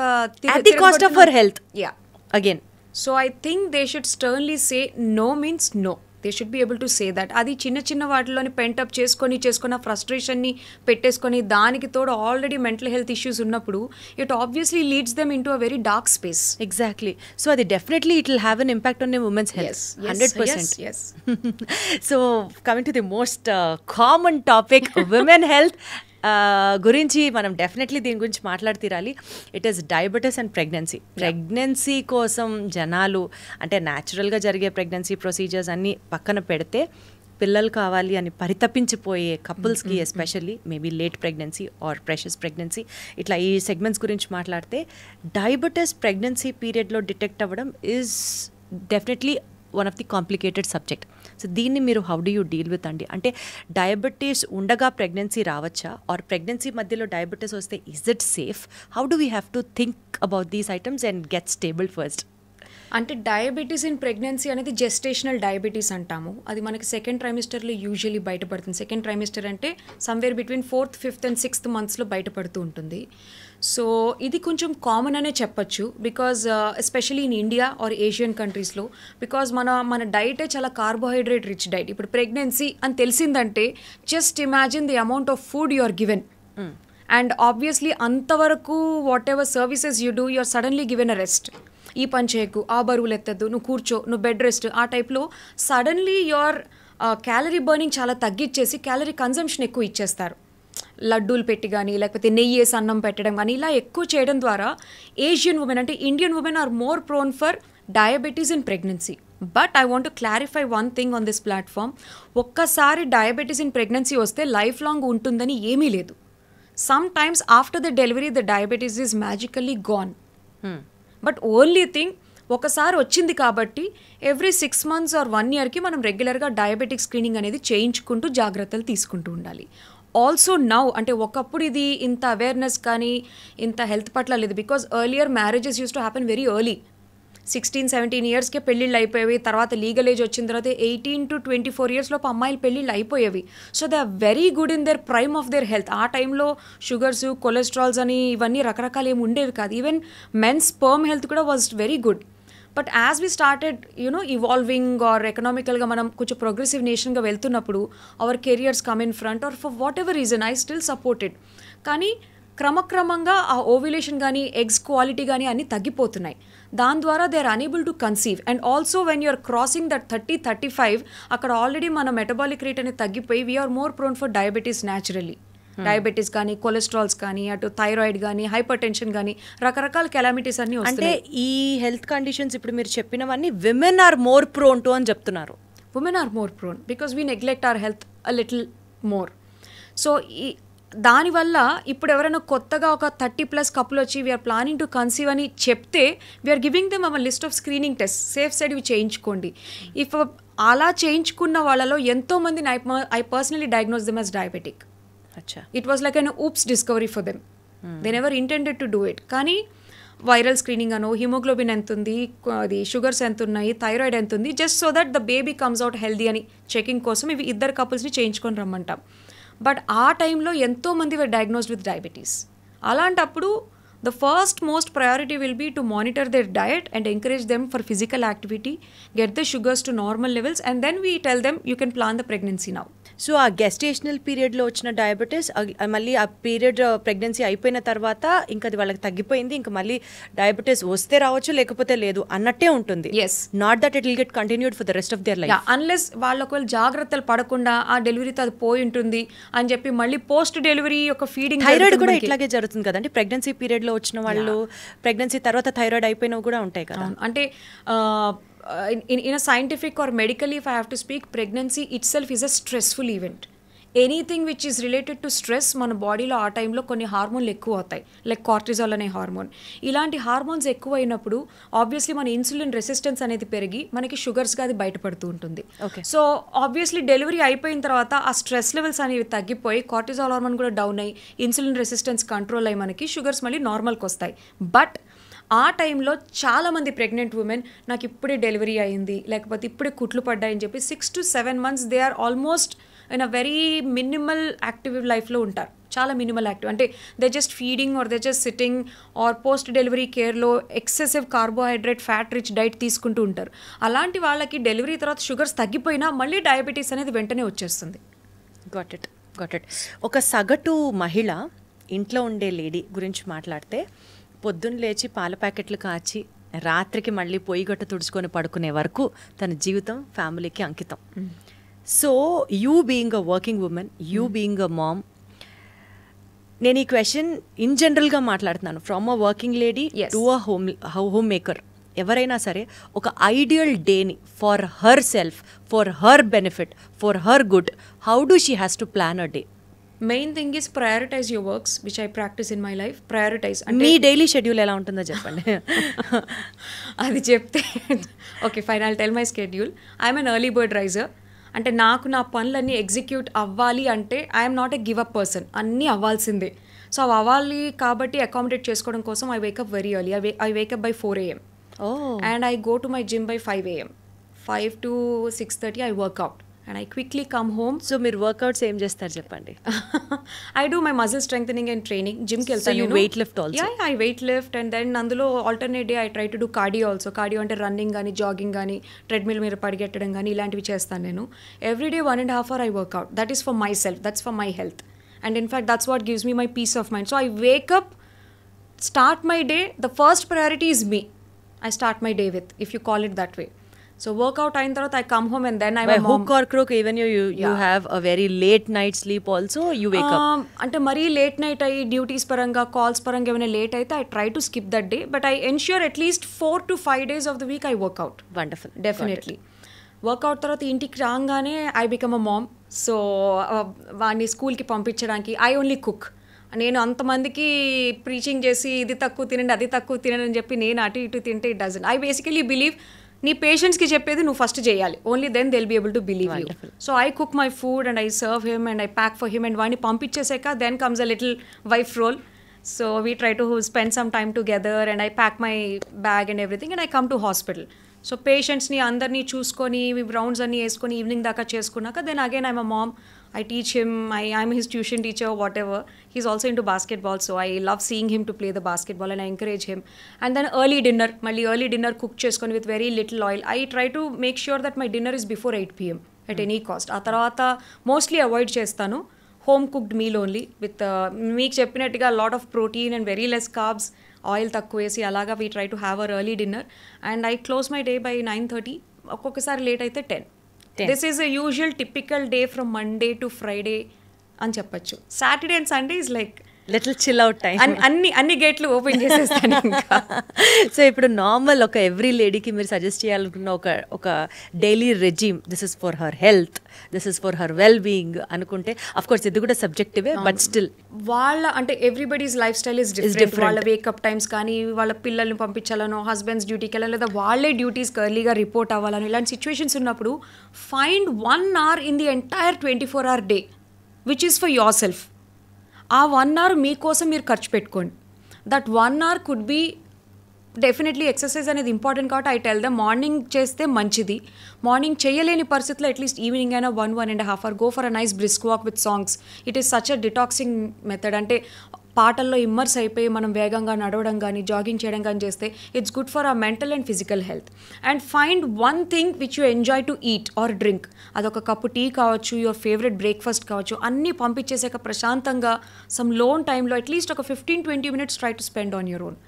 at the cost of her health. Yeah, again. So I think they should sternly say no means no. They should be able to say that. అది చిన్న చిన్న వాటిలోని పెంటప్ చేసుకొని ఆ ఫ్రస్ట్రేషన్ని పెట్టేసుకొని దానికి తోడు ఆల్రెడీ మెంటల్ హెల్త్ ఇష్యూస్ ఉన్నప్పుడు it obviously leads them in to a very dark space. Exactly. So అది definitely it will have an impact on women's health 100%. So coming to the most common topic women health గురించి మనం definitely దీని గురించి మాట్లాడుతీరాలి. It is diabetes and pregnancy. Pregnancy కోసం జనాలు అంటే న్యాచురల్గా జరిగే ప్రెగ్నెన్సీ ప్రొసీజర్స్ అన్నీ పక్కన పెడితే పిల్లలు కావాలి అని పరితపించిపోయే కపుల్స్కి especially maybe late pregnancy or precious pregnancy ఇట్లా ఈ సెగ్మెంట్స్ గురించి మాట్లాడితే డయాబెటీస్ ప్రెగ్నెన్సీ పీరియడ్లో డిటెక్ట్ అవ్వడం is definitely one of the complicated subject. So దీన్ని మీరు how do you deal with అండి? అంటే డయాబెటీస్ ఉండగా ప్రెగ్నెన్సీ రావచ్చా, ఆర్ ప్రెగ్నెన్సీ మధ్యలో డయాబెటీస్ వస్తే is it safe? How do we have to think about these items and get stable first? అంటే diabetes in pregnancy అనేది జెస్టేషనల్ డయాబెటీస్ అంటాము. అది మనకి సెకండ్ ట్రైమిస్టర్లో యూజువల్లీ బయటపడుతుంది. సెకండ్ ట్రైమిస్టర్ అంటే somewhere between 4th, 5th and 6th మంత్స్లో బయటపడుతూ ఉంటుంది. So ఇది కొంచెం కామన్ అనే చెప్పచ్చు, because especially in India or Asian కంట్రీస్లో, బికాజ్ మన డైటే చాలా కార్బోహైడ్రేట్ రిచ్ డైట్. ఇప్పుడు ప్రెగ్నెన్సీ అని తెలిసిందంటే just imagine the amount of food you are given, and obviously అంతవరకు whatever services you do, you are suddenly given a rest. ఈ పని చేయకు, ఆ బరువులు ఎత్తద్దు, నువ్వు కూర్చో, నువ్వు బెడ్ రెస్ట్, ఆ టైప్లో సడన్లీ యువర్ క్యాలరీ బర్నింగ్ చాలా తగ్గించేసి క్యాలరీ కన్జంప్షన్ ఎక్కువ ఇచ్చేస్తారు. లడ్డూలు పెట్టి కానీ లేకపోతే నెయ్యి వేసి అన్నం పెట్టడం కానీ ఇలా ఎక్కువ చేయడం ద్వారా ఏషియన్ ఉమెన్ అంటే Indian women are more prone for diabetes in pregnancy. But I want to clarify one thing on this platform. ఒక్కసారి డయాబెటీస్ ఇన్ ప్రెగ్నెన్సీ వస్తే లైఫ్ లాంగ్ ఉంటుందని ఏమీ లేదు. Sometimes after the delivery the diabetes is magically gone. But only thing, ఒకసారి వచ్చింది కాబట్టి every 6 months are 1 yearకి మనం రెగ్యులర్గా డయాబెటిక్ స్క్రీనింగ్ అనేది చేయించుకుంటూ జాగ్రత్తలు తీసుకుంటూ ఉండాలి. ఆల్సో నౌ అంటే ఒకప్పుడు ఇది ఇంత అవేర్నెస్ కానీ ఇంత హెల్త్ పట్ల లేదు, because earlier marriages use to happen very early. 16-17 yearsకే పెళ్ళిళ్ళు అయిపోయేవి. తర్వాత లీగల్ ఏజ్ వచ్చిన తర్వాత 18 to 24 years లోపు అమ్మాయిలు పెళ్ళిళ్ళు అయిపోయేవి. So they are very good in their prime of their health. ఆ టైంలో షుగర్స్, కొలెస్ట్రాల్స్ అని ఇవన్నీ రకరకాలు ఏమి ఉండేవి కాదు. ఈవెన్ మెన్స్ స్పర్మ్ హెల్త్ కూడా was very good. But as we started evolving or ఎకనామికల్గా మనం కొంచెం ప్రోగ్రెసివ్ నేషన్గా వెళ్తున్నప్పుడు our careers come in front or for whatever reason I still supported. కానీ క్రమక్రమంగా ఆ ఓవ్యులేషన్ కానీ ఎగ్స్ క్వాలిటీ కానీ అన్నీ తగ్గిపోతున్నాయి. దాని ద్వారా they are unable to conceive. And also when you're crossing that 30-35 అక్కడ ఆల్రెడీ మన మెటబాలిక్ రేట్ అనేది తగ్గిపోయి we're more prone for diabetes naturally. Diabetes కానీ, కొలెస్ట్రాల్స్ కానీ, అటు థైరాయిడ్ కానీ, హైపర్ టెన్షన్ కానీ, రకరకాల కెలామిటీస్ అన్నీ వస్తాయి. అంటే ఈ హెల్త్ కండిషన్స్ ఇప్పుడు మీరు చెప్పినవన్నీ women are more prone to అని చెప్తున్నారు. Women are more prone because we neglect our health a little more. So దానివల్ల ఇప్పుడు ఎవరైనా కొత్తగా ఒక 30+ కప్పులు వచ్చి వీఆర్ ప్లానింగ్ టు కన్సీవ్ అని చెప్తే we're giving them our list of screening test, safe side ఇవి చేయించుకోండి. ఇఫ్ అలా చేయించుకున్న వాళ్ళలో ఎంతోమంది I personally diagnose them as diabetic. It was like an oops discovery for them. They never intended to do it. కానీ viral screening అనో, haemoglobin ఎంత ఉంది, అది షుగర్స్ ఎంత ఉన్నాయి, థైరాయిడ్ ఎంత ఉంది, just so that the baby comes out healthy అని చెకింగ్ కోసం ఇవి 2 కపుల్స్ని చేయించుకొని రమ్మంటాం. బట్ ఆ టైంలో ఎంతోమంది వర్ డయాగ్నోస్డ్ విత్ డయాబెటీస్. అలాంటప్పుడు the first most priority will be to monitor their diet and encourage them for physical activity, get the sugars to normal levels, and then we tell them you can plan the pregnancy now. So ఆ gestational పీరియడ్లో వచ్చిన diabetes మళ్ళీ ఆ period pregnancy అయిపోయిన తర్వాత ఇంకా అది వాళ్ళకి తగ్గిపోయింది, ఇంకా మళ్ళీ డయాబెటీస్ వస్తే రావచ్చు లేకపోతే లేదు అన్నట్టే ఉంటుంది. Yes. Not that it will get continued for the rest of their life. Unless వాళ్ళు ఒకవేళ జాగ్రత్తలు పడకుండా ఆ డెలివరీతో అది పోయి ఉంటుంది అని చెప్పి మళ్ళీ పోస్ట్ డెలివరీ ఒక ఫీడింగ్. థైరాయిడ్ కూడా ఇట్లాగే జరుగుతుంది కదండి, ప్రెగ్నెన్సీ పీరియడ్లో వచ్చిన వాళ్ళు ప్రెగ్నెన్సీ తర్వాత థైరాయిడ్ అయిపోయినవి కూడా ఉంటాయి కదా. అంటే in a scientific or medically, if I have to speak, pregnancy itself is a stressful event. Anything which is related to stress మన బాడీలో ఆ టైంలో కొన్ని హార్మోన్లు ఎక్కువ అవుతాయి, లైక్ కార్టిజాల్ అనే హార్మోన్. ఇలాంటి హార్మోన్స్ ఎక్కువ అయినప్పుడు ఆబ్వియస్లీ మన ఇన్సులిన్ రెసిస్టెన్స్ అనేది పెరిగి మనకి షుగర్స్గా అది బయటపడుతూ ఉంటుంది. సో ఆబ్వియస్లీ డెలివరీ అయిపోయిన తర్వాత ఆ స్ట్రెస్ లెవెల్స్ అనేవి తగ్గిపోయి కార్టిజాల్ హార్మోన్ కూడా డౌన్ అయ్యి ఇన్సులిన్ రెసిస్టెన్స్ కంట్రోల్ అయ్యి మనకి షుగర్స్ మళ్ళీ నార్మల్కి వస్తాయి. బట్ ఆ టైంలో చాలామంది ప్రెగ్నెంట్ ఉమెన్ నాకు ఇప్పుడే డెలివరీ అయింది లేకపోతే ఇప్పుడే కుట్లు పడ్డాయని చెప్పి 6 to 7 months they are almost in a very minimal active లైఫ్లో ఉంటారు. చాలా మినిమల్ యాక్టివ్ అంటే they just feeding or they just sitting or post delivery కేర్లో excessive carbohydrate fat rich diet తీసుకుంటూ ఉంటారు. అలాంటి వాళ్ళకి డెలివరీ తర్వాత షుగర్స్ తగ్గిపోయినా మళ్ళీ డయాబెటీస్ అనేది వెంటనే వచ్చేస్తుంది. Got it. ఒక సగటు మహిళ ఇంట్లో ఉండే లేడీ గురించి మాట్లాడితే పొద్దున్న లేచి పాల ప్యాకెట్లు కాచి రాత్రికి మళ్ళీ పొయ్యి గట్టు తుడుచుకొని పడుకునే వరకు తన జీవితం ఫ్యామిలీకి అంకితం. So you being a working women, you being a mom, నేను ఈ క్వశ్చన్ ఇన్ జనరల్గా మాట్లాడుతున్నాను. From a working lady to a home maker, ఎవరైనా సరే ఒక ఐడియల్ డేని for her self, for her benefit, for her good, how do she has to plan a day? Main thing is prioritise your works which I practise in my life. Prioritise మీ daily schedule ఎలా ఉంటుందో చెప్పండి. అది చెప్తే okay fine, I'll tell my schedule. I'm an early bird riser. అంటే నాకు నా పనులన్నీ ఎగ్జిక్యూట్ అవ్వాలి అంటే I'm not a give up person, అన్నీ అవ్వాల్సిందే. సో అవి అవ్వాలి కాబట్టి అకామిడేట్ చేసుకోవడం కోసం I wake up very early. I wake up by 4 AM and I go to my gym by 5 AM. 5 to 6:30 I work out and I quickly come home. So మీరు workouts ఏం చేస్తారు చెప్పండి? I do my muscle strengthening and training. Gym ki veltanu. So you weight lift also? Yeah, I weight lift and then nandulo alternate day I try to do cardio also. Cardio ante running gaani, jogging gaani, treadmill మీద పరిగెట్టడం గానీ ఇలాంటివి చేస్తాను నేను. Every day 1.5 hour I work out. That is for myself. That's for my health. And in fact that's what gives me my peace of mind. So I wake up, start my day. The first priority is me. I start my day with, if you call it that way. So workout అయిన తర్వాత I come home and then I'm a mom. By hook or crook, even you have a very late night sleep also, you wake up. అంటే మరీ late night అయ్యి duties పరంగా calls పరంగా ఏమైనా late అయితే I try to skip that day, but I ensure at least 4 to 5 days of the week I workout. Wonderful. Definitely workout తర్వాత ఇంటికి రాగానే I become a mom. So వాడిని స్కూల్కి పంపించడానికి ఐ ఓన్లీ కుక్. నేను అంతమందికి ప్రీచింగ్ చేసి ఇది తక్కువ తినండి అది తక్కువ తినండి అని చెప్పి నేను అటు ఇటు తింటే it doesn't. I basically believe నీ పేషెంట్స్కి చెప్పేది నువ్వు ఫస్ట్ చేయాలి, only then they will be able to believe you. So I cook my food and I serve him and I pack for him and వాడిని పంపించేసాక then comes a little wife role. So we try to spend some time together and I pack my bag and everything and I come to hospital. So పేషెంట్స్ని అందరినీ చూసుకొని rounds అన్నీ వేసుకొని evening దాకా చేసుకున్నాక then again I'm a mom. I teach him, I'm his tuition teacher, whatever. He's also into basketball, so I love seeing him to play the basketball and I encourage him. And then early dinner, malli early dinner cook cheskoni with very little oil. I try to make sure that my dinner is before 8 PM at any cost. ఆ తర్వాత mostly avoid చేస్తాను home cooked meal only with మీకు చెప్పినట్టుగా lot of protein and very less carbs, oil తక్కువ వేసి అలాగా we try to have our early dinner and I close my day by 9:30. ఒక్కొక్కసారి late అయితే 10. This is a usual typical day from Monday to Friday అని చెప్పచ్చు. Saturday and Sunday is like little chill out time. అన్ని గేట్లు open చేసేస్తాను ఇంకా. So ఇప్పుడు normal ఒక ఎవ్రీ లేడీకి మీరు సజెస్ట్ చేయాలనుకున్న ఒక daily regime, this is for her health, this is for her well being అనుకుంటే అఫ్ కోర్స్ ఇది కూడా సబ్జెక్టివే, బట్ స్టిల్ వాళ్ళ అంటే everybody's life style is different. వాళ్ళ వేకప్ టైమ్స్ కానీ వాళ్ళ పిల్లల్ని పంపించాలనో హస్బెండ్స్ డ్యూటీకి వెళ్ళాలి లేదా వాళ్ళే డ్యూటీస్కి ఎర్లీగా రిపోర్ట్ అవ్వాలని ఇలాంటి సిచ్యువేషన్స్ ఉన్నప్పుడు find 1 hour in the entire 24 hour day which is for your self. ఆ 1 hour మీకోసం మీరు ఖర్చు పెట్టుకోండి. That 1 hour could be definitely exercise అనేది ఇంపార్టెంట్ కాబట్టి ఐ టెల్ దమ్ మార్నింగ్ చేస్తే మంచిది. మార్నింగ్ చేయలేని పరిస్థితిలో అట్లీస్ట్ ఈవినింగ్ అయినా 1.5 hour go for a nice brisk walk with songs. It is such a detoxing method. అంటే పాటల్లో ఇమ్మర్స్ అయిపోయి మనం వేగంగా నడవడం కానీ జాగింగ్ చేయడం కానీ చేస్తే it's good for hour mental and physical health. And find one thing which you enjoy to eat or drink. అదొక కప్పు టీ కావచ్చు, యువర్ ఫేవరెట్ బ్రేక్ఫాస్ట్ కావచ్చు, అన్నీ పంపించేసాక ప్రశాంతంగా సమ్ లోన్ టైంలో అట్లీస్ట్ ఒక 15-20 minutes try to spend on your own.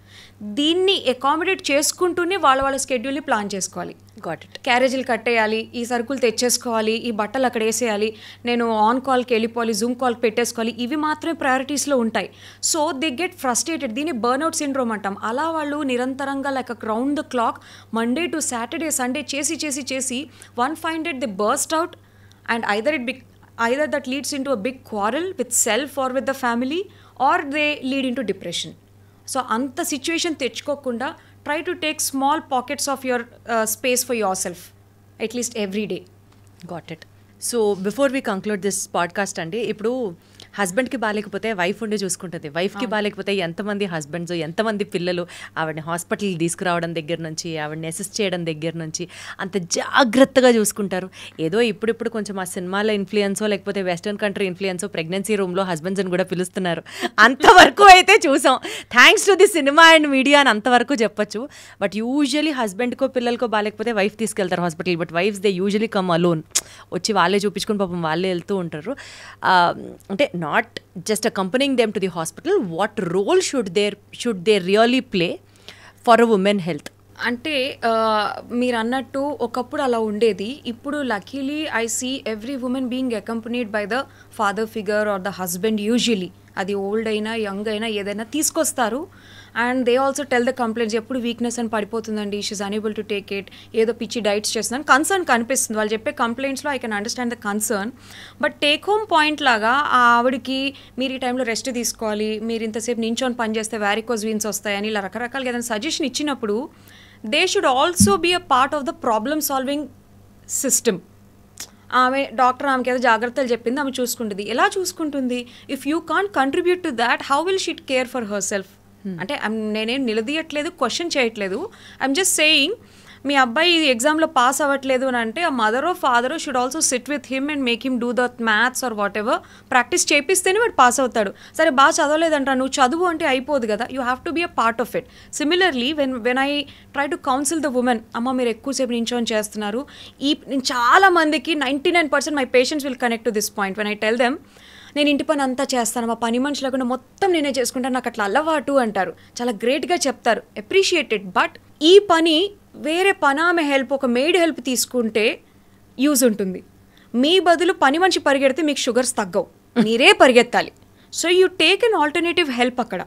దీన్ని accommodate చేసుకుంటూనే వాళ్ళ స్కెడ్యూల్ని ప్లాన్ చేసుకోవాలి. Got it. క్యారేజీలు కట్టేయాలి, ఈ సరుకులు తెచ్చేసుకోవాలి, ఈ బట్టలు అక్కడ వేసేయాలి, నేను ఆన్ కాల్కి వెళ్ళిపోవాలి, జూమ్ కాల్కి పెట్టేసుకోవాలి, ఇవి మాత్రమే ప్రయారిటీస్లో ఉంటాయి. So they get frustrated. దీన్ని బర్న్అవుట్ సిండ్రోమ్ అంటాం. అలా వాళ్ళు నిరంతరంగా like round the clock Monday to Saturday Sunday చేసి one find it they burst out and either that leads into a big quarrel with self or with the family, or they lead into depression. So అంత situation తెచ్చుకోకుండా try to take small pockets of your space for yourself at least every day. Got it. So before we conclude this podcast అండి, ఇప్పుడు హస్బెండ్కి బాగాలేకపోతే wife ఉండి చూసుకుంటుంది, వైఫ్కి బాగాలేకపోతే ఎంతమంది హస్బెండ్స్, ఎంతమంది పిల్లలు ఆవిడని హాస్పిటల్కి తీసుకురావడం దగ్గర నుంచి, ఆవిడని అసిస్ట్ చేయడం దగ్గర నుంచి అంత జాగ్రత్తగా చూసుకుంటారు. ఏదో ఇప్పుడిప్పుడు కొంచెం ఆ సినిమాల ఇన్ఫ్లుయెన్సో లేకపోతే వెస్టర్న్ కంట్రీ ఇన్ఫ్లుయెన్సో ప్రెగ్నెన్సీ రూమ్లో హస్బెండ్స్ని కూడా పిలుస్తున్నారు, అంతవరకు అయితే చూసాం. Thanks to the cinema and media అని అంతవరకు చెప్పొచ్చు. బట్ యూజువలీ హస్బెండ్కో పిల్లలకో బాగాలేకపోతే వైఫ్ తీసుకెళ్తారు hospital. But wives they usually come alone, వచ్చి వాళ్ళే చూపించుకుని పాపం వాళ్ళే వెళ్తూ ఉంటారు. అంటే not just accompanying them to the hospital, what role should they really play for a woman health? అంటే మీరు అన్నట్టు ఒకప్పుడు అలా ఉండేది. ఇప్పుడు luckily I see every women being accompanied by the father figure or the husband. Usually అది old అయినా young అయినా ఏదైనా తీసుకొస్తారు. And they also tell the complaints, ఎప్పుడు వీక్నెస్ అని పడిపోతుందండి, she is unable to take it, ఏదో పిచ్చి డైట్స్ చేస్తుందని కన్సర్న్ కనిపిస్తుంది. వాళ్ళు చెప్పే కంప్లైంట్స్లో I can understand the concern. But take home point లాగా ఆ ఆవిడకి మీరు ఈ టైంలో రెస్ట్ తీసుకోవాలి, మీరు ఇంతసేపు నించొని పని చేస్తే వ్యారికోజ్ వీన్స్ వస్తాయని ఇలా రకరకాలుగా ఏదైనా సజెషన్ ఇచ్చినప్పుడు they should also be a part of the problem solving system. ఆమె డాక్టర్ ఆమెకి ఏదో జాగ్రత్తలు చెప్పింది, ఆమె చూసుకుంటుంది. ఎలా చూసుకుంటుంది? If you can't contribute to that, how will she care for her self? అంటే నేనేం నిలదీయట్లేదు, క్వశ్చన్ చేయట్లేదు. ఐఎమ్ జస్ట్ సేయింగ్, మీ అబ్బాయి ఎగ్జామ్లో పాస్ అవ్వట్లేదు అని అంటే ఆ మదరో ఫాదరో should also sit with him and make him do the maths or what ever. Practice చేపిస్తేనే వాడు పాస్ అవుతాడు. సరే బాగా చదవలేదంటా, నువ్వు చదువు అంటే అయిపోదు కదా. You have to be a part of it. Similarly when I try to counsel the women, అమ్మ మీరు ఎక్కువసేపు నించొని చేస్తున్నారు. నేను చాలా మందికి 99% my patients will connect to this point when I tell them, నేను ఇంటి పని అంతా చేస్తాను, మా పని మనిషి లేకుండా మొత్తం నేనే చేసుకుంటాను, నాకు అట్లా అలవాటు అంటారు. చాలా గ్రేట్గా చెప్తారు, అప్రిషియేటెడ్. బట్ ఈ పని వేరే పనామె హెల్ప్, ఒక మెయిడ్ హెల్ప్ తీసుకుంటే యూజ్ ఉంటుంది. మీ బదులు పని మనిషి పరిగెడితే మీకు షుగర్స్ తగ్గవు, మీరే పరిగెత్తాలి. So you take an alternative help అక్కడ.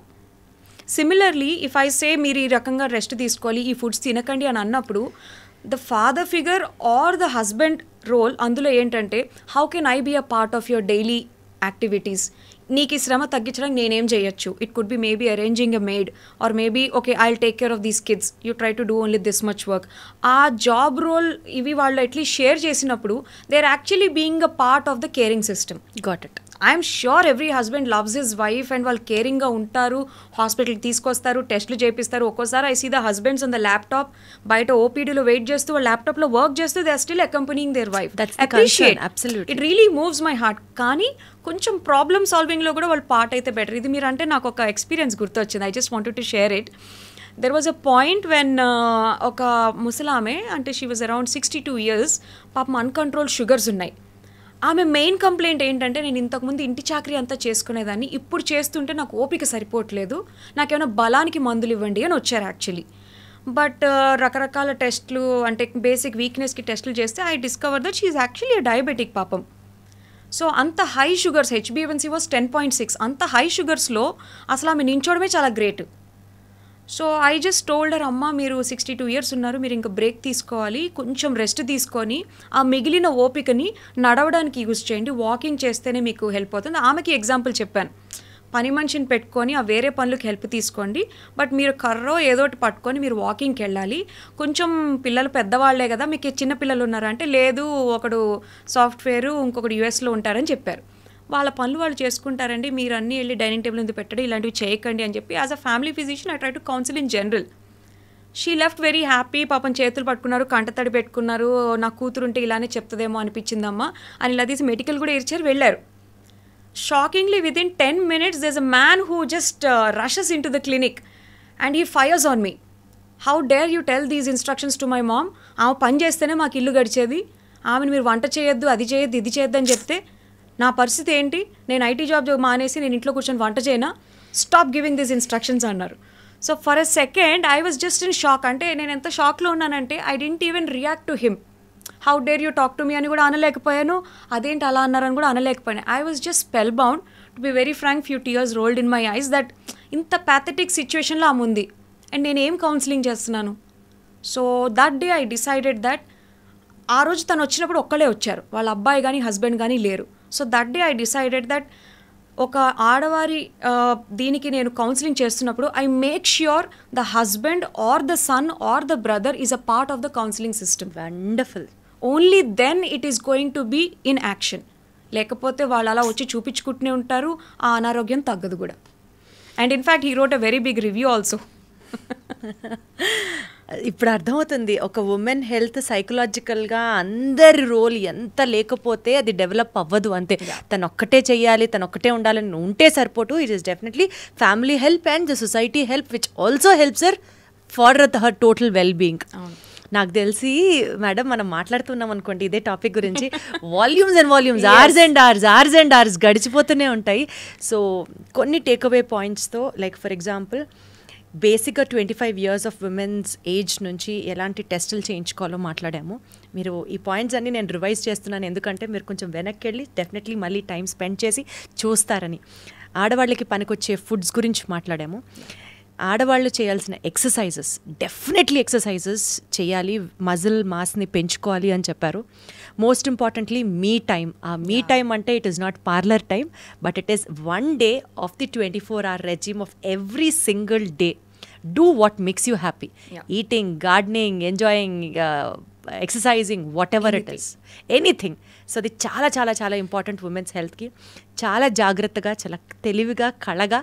సిమిలర్లీ ఇఫ్ ఐ సే మీరు ఈ రకంగా రెస్ట్ తీసుకోవాలి, ఈ ఫుడ్స్ తినకండి అని అన్నప్పుడు the father figure or the husband role అందులో ఏంటంటే, how can I be a part of your daily activities? నీకు ఈ శ్రమ తగ్గించడానికి నేనేం చేయొచ్చు? It could be maybe arranging a maid, or maybe okay I will take care of these kids, you try to do only this much work. ఆ job role ఇవి వాళ్ళు at least share చేసినప్పుడు they are actually being a part of the caring system. Got it. I'm sure every husband loves his wife and వాళ్ళు కేరింగ్గా ఉంటారు, హాస్పిటల్కి తీసుకొస్తారు, టెస్ట్లు చేపిస్తారు. ఒక్కోసారి I see the husbands on the laptop బయట ఓపీడీలో వెయిట్ చేస్తూ వాళ్ళ ల్యాప్టాప్లో వర్క్ చేస్తూ they are still accompanying their wife. Appreciate, it really moves my heart. కానీ కొంచెం ప్రాబ్లమ్ సాల్వింగ్లో కూడా వాళ్ళు పార్ట్ అయితే బెటర్. ఇది మీరు అంటే నాకు ఒక ఎక్స్పీరియన్స్ గుర్తొచ్చింది. I just wanted to share it. There was a point when ఒక ముసలామె, అంటే షీ వాజ్ అరౌండ్ 62 years, పాపం అన్కంట్రోల్ షుగర్స్ ఉన్నాయి. ఆమె మెయిన్ కంప్లైంట్ ఏంటంటే, నేను ఇంతకుముందు ఇంటి చాకరీ అంతా చేసుకునేదాన్ని, ఇప్పుడు చేస్తుంటే నాకు ఓపిక సరిపోవట్లేదు, నాకేమైనా బలానికి మందులు ఇవ్వండి అని వచ్చారు యాక్చువల్లీ. బట్ రకరకాల టెస్ట్లు, అంటే బేసిక్ వీక్నెస్కి టెస్టులు చేస్తే I discover that she is actually diabetic పాపం. సో అంత హై షుగర్స్, HbA1c వాజ్ 10.6. అంత హై షుగర్స్లో అసలు ఆమె నించోవడమే చాలా గ్రేట్. సో ఐ జస్ట్ టోల్డర్, అమ్మ మీరు 62 years ఉన్నారు, మీరు ఇంకా బ్రేక్ తీసుకోవాలి, కొంచెం రెస్ట్ తీసుకొని ఆ మిగిలిన ఓపికని నడవడానికి యూజ్ చేయండి, వాకింగ్ చేస్తేనే మీకు హెల్ప్ అవుతుంది. ఆమెకి ఎగ్జాంపుల్ చెప్పాను, పని మనిషిని పెట్టుకొని ఆ వేరే పనులకు హెల్ప్ తీసుకోండి, బట్ మీరు కర్రో ఏదోటి పట్టుకొని మీరు వాకింగ్కి వెళ్ళాలి. కొంచెం పిల్లలు పెద్దవాళ్లే కదా, మీకు చిన్న పిల్లలు ఉన్నారా అంటే, లేదు ఒకడు సాఫ్ట్వేరు ఇంకొకడు US లో ఉంటారని చెప్పారు. వాళ్ళ పనులు వాళ్ళు చేసుకుంటారండి, మీరు అన్నీ వెళ్ళి డైనింగ్ టేబుల్ మీద పెట్టండి, ఇలాంటివి చేయకండి అని చెప్పి as a family physician I try to council in general. She left very happy. పాపం చేతులు పట్టుకున్నారు, కంటతడి పెట్టుకున్నారు, నా కూతురుంటే ఇలానే చెప్తుందేమో అనిపించిందమ్మా అని ఇలా తీసి మెడికల్ కూడా ఇచ్చారు, వెళ్ళారు. Shockingly, within 10 minutes, there's a man who just rushes into the clinic and he fires on me. How dare you tell these instructions to my mom? ఆమె పని చేస్తేనే మాకు ఇల్లు గడిచేది, ఆమెను మీరు వంట చేయొద్దు, అది చేయొద్దు, ఇది చేయొద్దు అని చెప్తే నా పరిస్థితి ఏంటి? నేను ఐటీ జాబ్ మానేసి నేను ఇంట్లో కూర్చొని వంట చేయనా? స్టాప్ గివింగ్ దీస్ ఇన్స్ట్రక్షన్స్ అన్నారు. So for a second I was just in shock. అంటే నేను ఎంత షాక్లో ఉన్నానంటే I didn't even react to him. How dare you talk to me అని కూడా అనలేకపోయాను, అదేంటి అలా అన్నారని కూడా అనలేకపోయాను. I was just spellbound. To be very frank, few tears rolled in my eyes that ఇంత ప్యాథెటిక్ సిచ్యువేషన్లో ఆమె ఉంది అండ్ నేను ఏం కౌన్సిలింగ్ చేస్తున్నాను. So that day I decided that, ఆ రోజు తను వచ్చినప్పుడు ఒక్కలే వచ్చారు, వాళ్ళ అబ్బాయి కానీ హస్బెండ్ కానీ లేరు. So that day I decided that ఒక ఆడవారి దీనికి నేను కౌన్సిలింగ్ చేస్తున్నప్పుడు I make sure the husband or the son or the brother is a part of the counselling system. Wonderful. Only then it is going to be in action. లేకపోతే వాళ్ళు అలా వచ్చి చూపించుకుంటూనే ఉంటారు, ఆ అనారోగ్యం తగ్గదు కూడా. And in fact he wrote a very big review also. ఇప్పుడు అర్థమవుతుంది ఒక ఉమెన్ హెల్త్ సైకలాజికల్గా అందరి రోల్ ఎంత లేకపోతే అది డెవలప్ అవ్వదు. అంతే, తను ఒక్కటే చెయ్యాలి, తను ఒక్కటే ఉండాలని ఉంటే సరిపోటు. It is definitely family help and the society help which also helps for her total well being. నాకు తెలిసి మేడం మనం మాట్లాడుతున్నాం అనుకోండి ఇదే టాపిక్ గురించి, volumes and volumes, hours and hours గడిచిపోతూనే ఉంటాయి. సో కొన్ని టేక్అవే పాయింట్స్తో, లైక్ ఫర్ ఎగ్జాంపుల్ బేసిక్గా 25 years ఆఫ్ విమెన్స్ ఏజ్ నుంచి ఎలాంటి టెస్టులు చేయించుకోవాలో మాట్లాడాము. మీరు ఈ పాయింట్స్ అన్నీ నేను రివైజ్ చేస్తున్నాను, ఎందుకంటే మీరు కొంచెం వెనక్కి వెళ్ళి డెఫినెట్లీ మళ్ళీ టైం స్పెండ్ చేసి చూస్తారని. ఆడవాళ్ళకి పనికొచ్చే ఫుడ్స్ గురించి మాట్లాడాము. ఆడవాళ్ళు చేయాల్సిన ఎక్సర్సైజెస్, డెఫినెట్లీ ఎక్సర్సైజెస్ చేయాలి, మజిల్ మాస్ని పెంచుకోవాలి అని చెప్పారు. మోస్ట్ ఇంపార్టెంట్లీ మీ టైం. ఆ మీ టైం అంటే it is not parlour time, but it is 1 day of the 24-hour regime of every single day. Do what makes you happy. Eating, gardening, enjoying, exercising, what ever it is, anything. So అది చాలా చాలా చాలా important women's హెల్త్కి. చాలా జాగ్రత్తగా, చాలా తెలివిగా, కళగా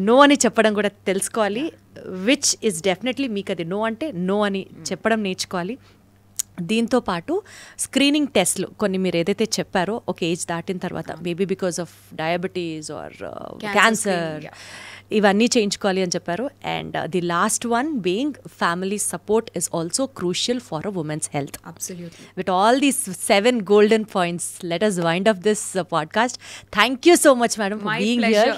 నో అని చెప్పడం కూడా తెలుసుకోవాలి. విచ్ ఈజ్ డెఫినెట్లీ మీకు అది నో అంటే నో అని చెప్పడం నేర్చుకోవాలి. దీంతో పాటు స్క్రీనింగ్ టెస్ట్లు కొన్ని మీరు ఏదైతే చెప్పారో ఒక ఏజ్ దాటిన తర్వాత, maybe because of diabetes or cancer, ఇవన్నీ చేయించుకోవాలి అని చెప్పారు. And the last one being family support is also crucial for a women's health. Absolutely. With all these 7 golden points, let us wind up this podcast. Thank you so much, madam, for being here.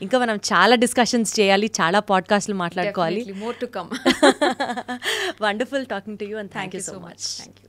ఇంకా మనం చాలా discussions చేయాలి, చాలా పాడ్కాస్ట్లు మాట్లాడుకోవాలి. Definitely more to come. Wonderful talking to you and thank you so much. Thank you.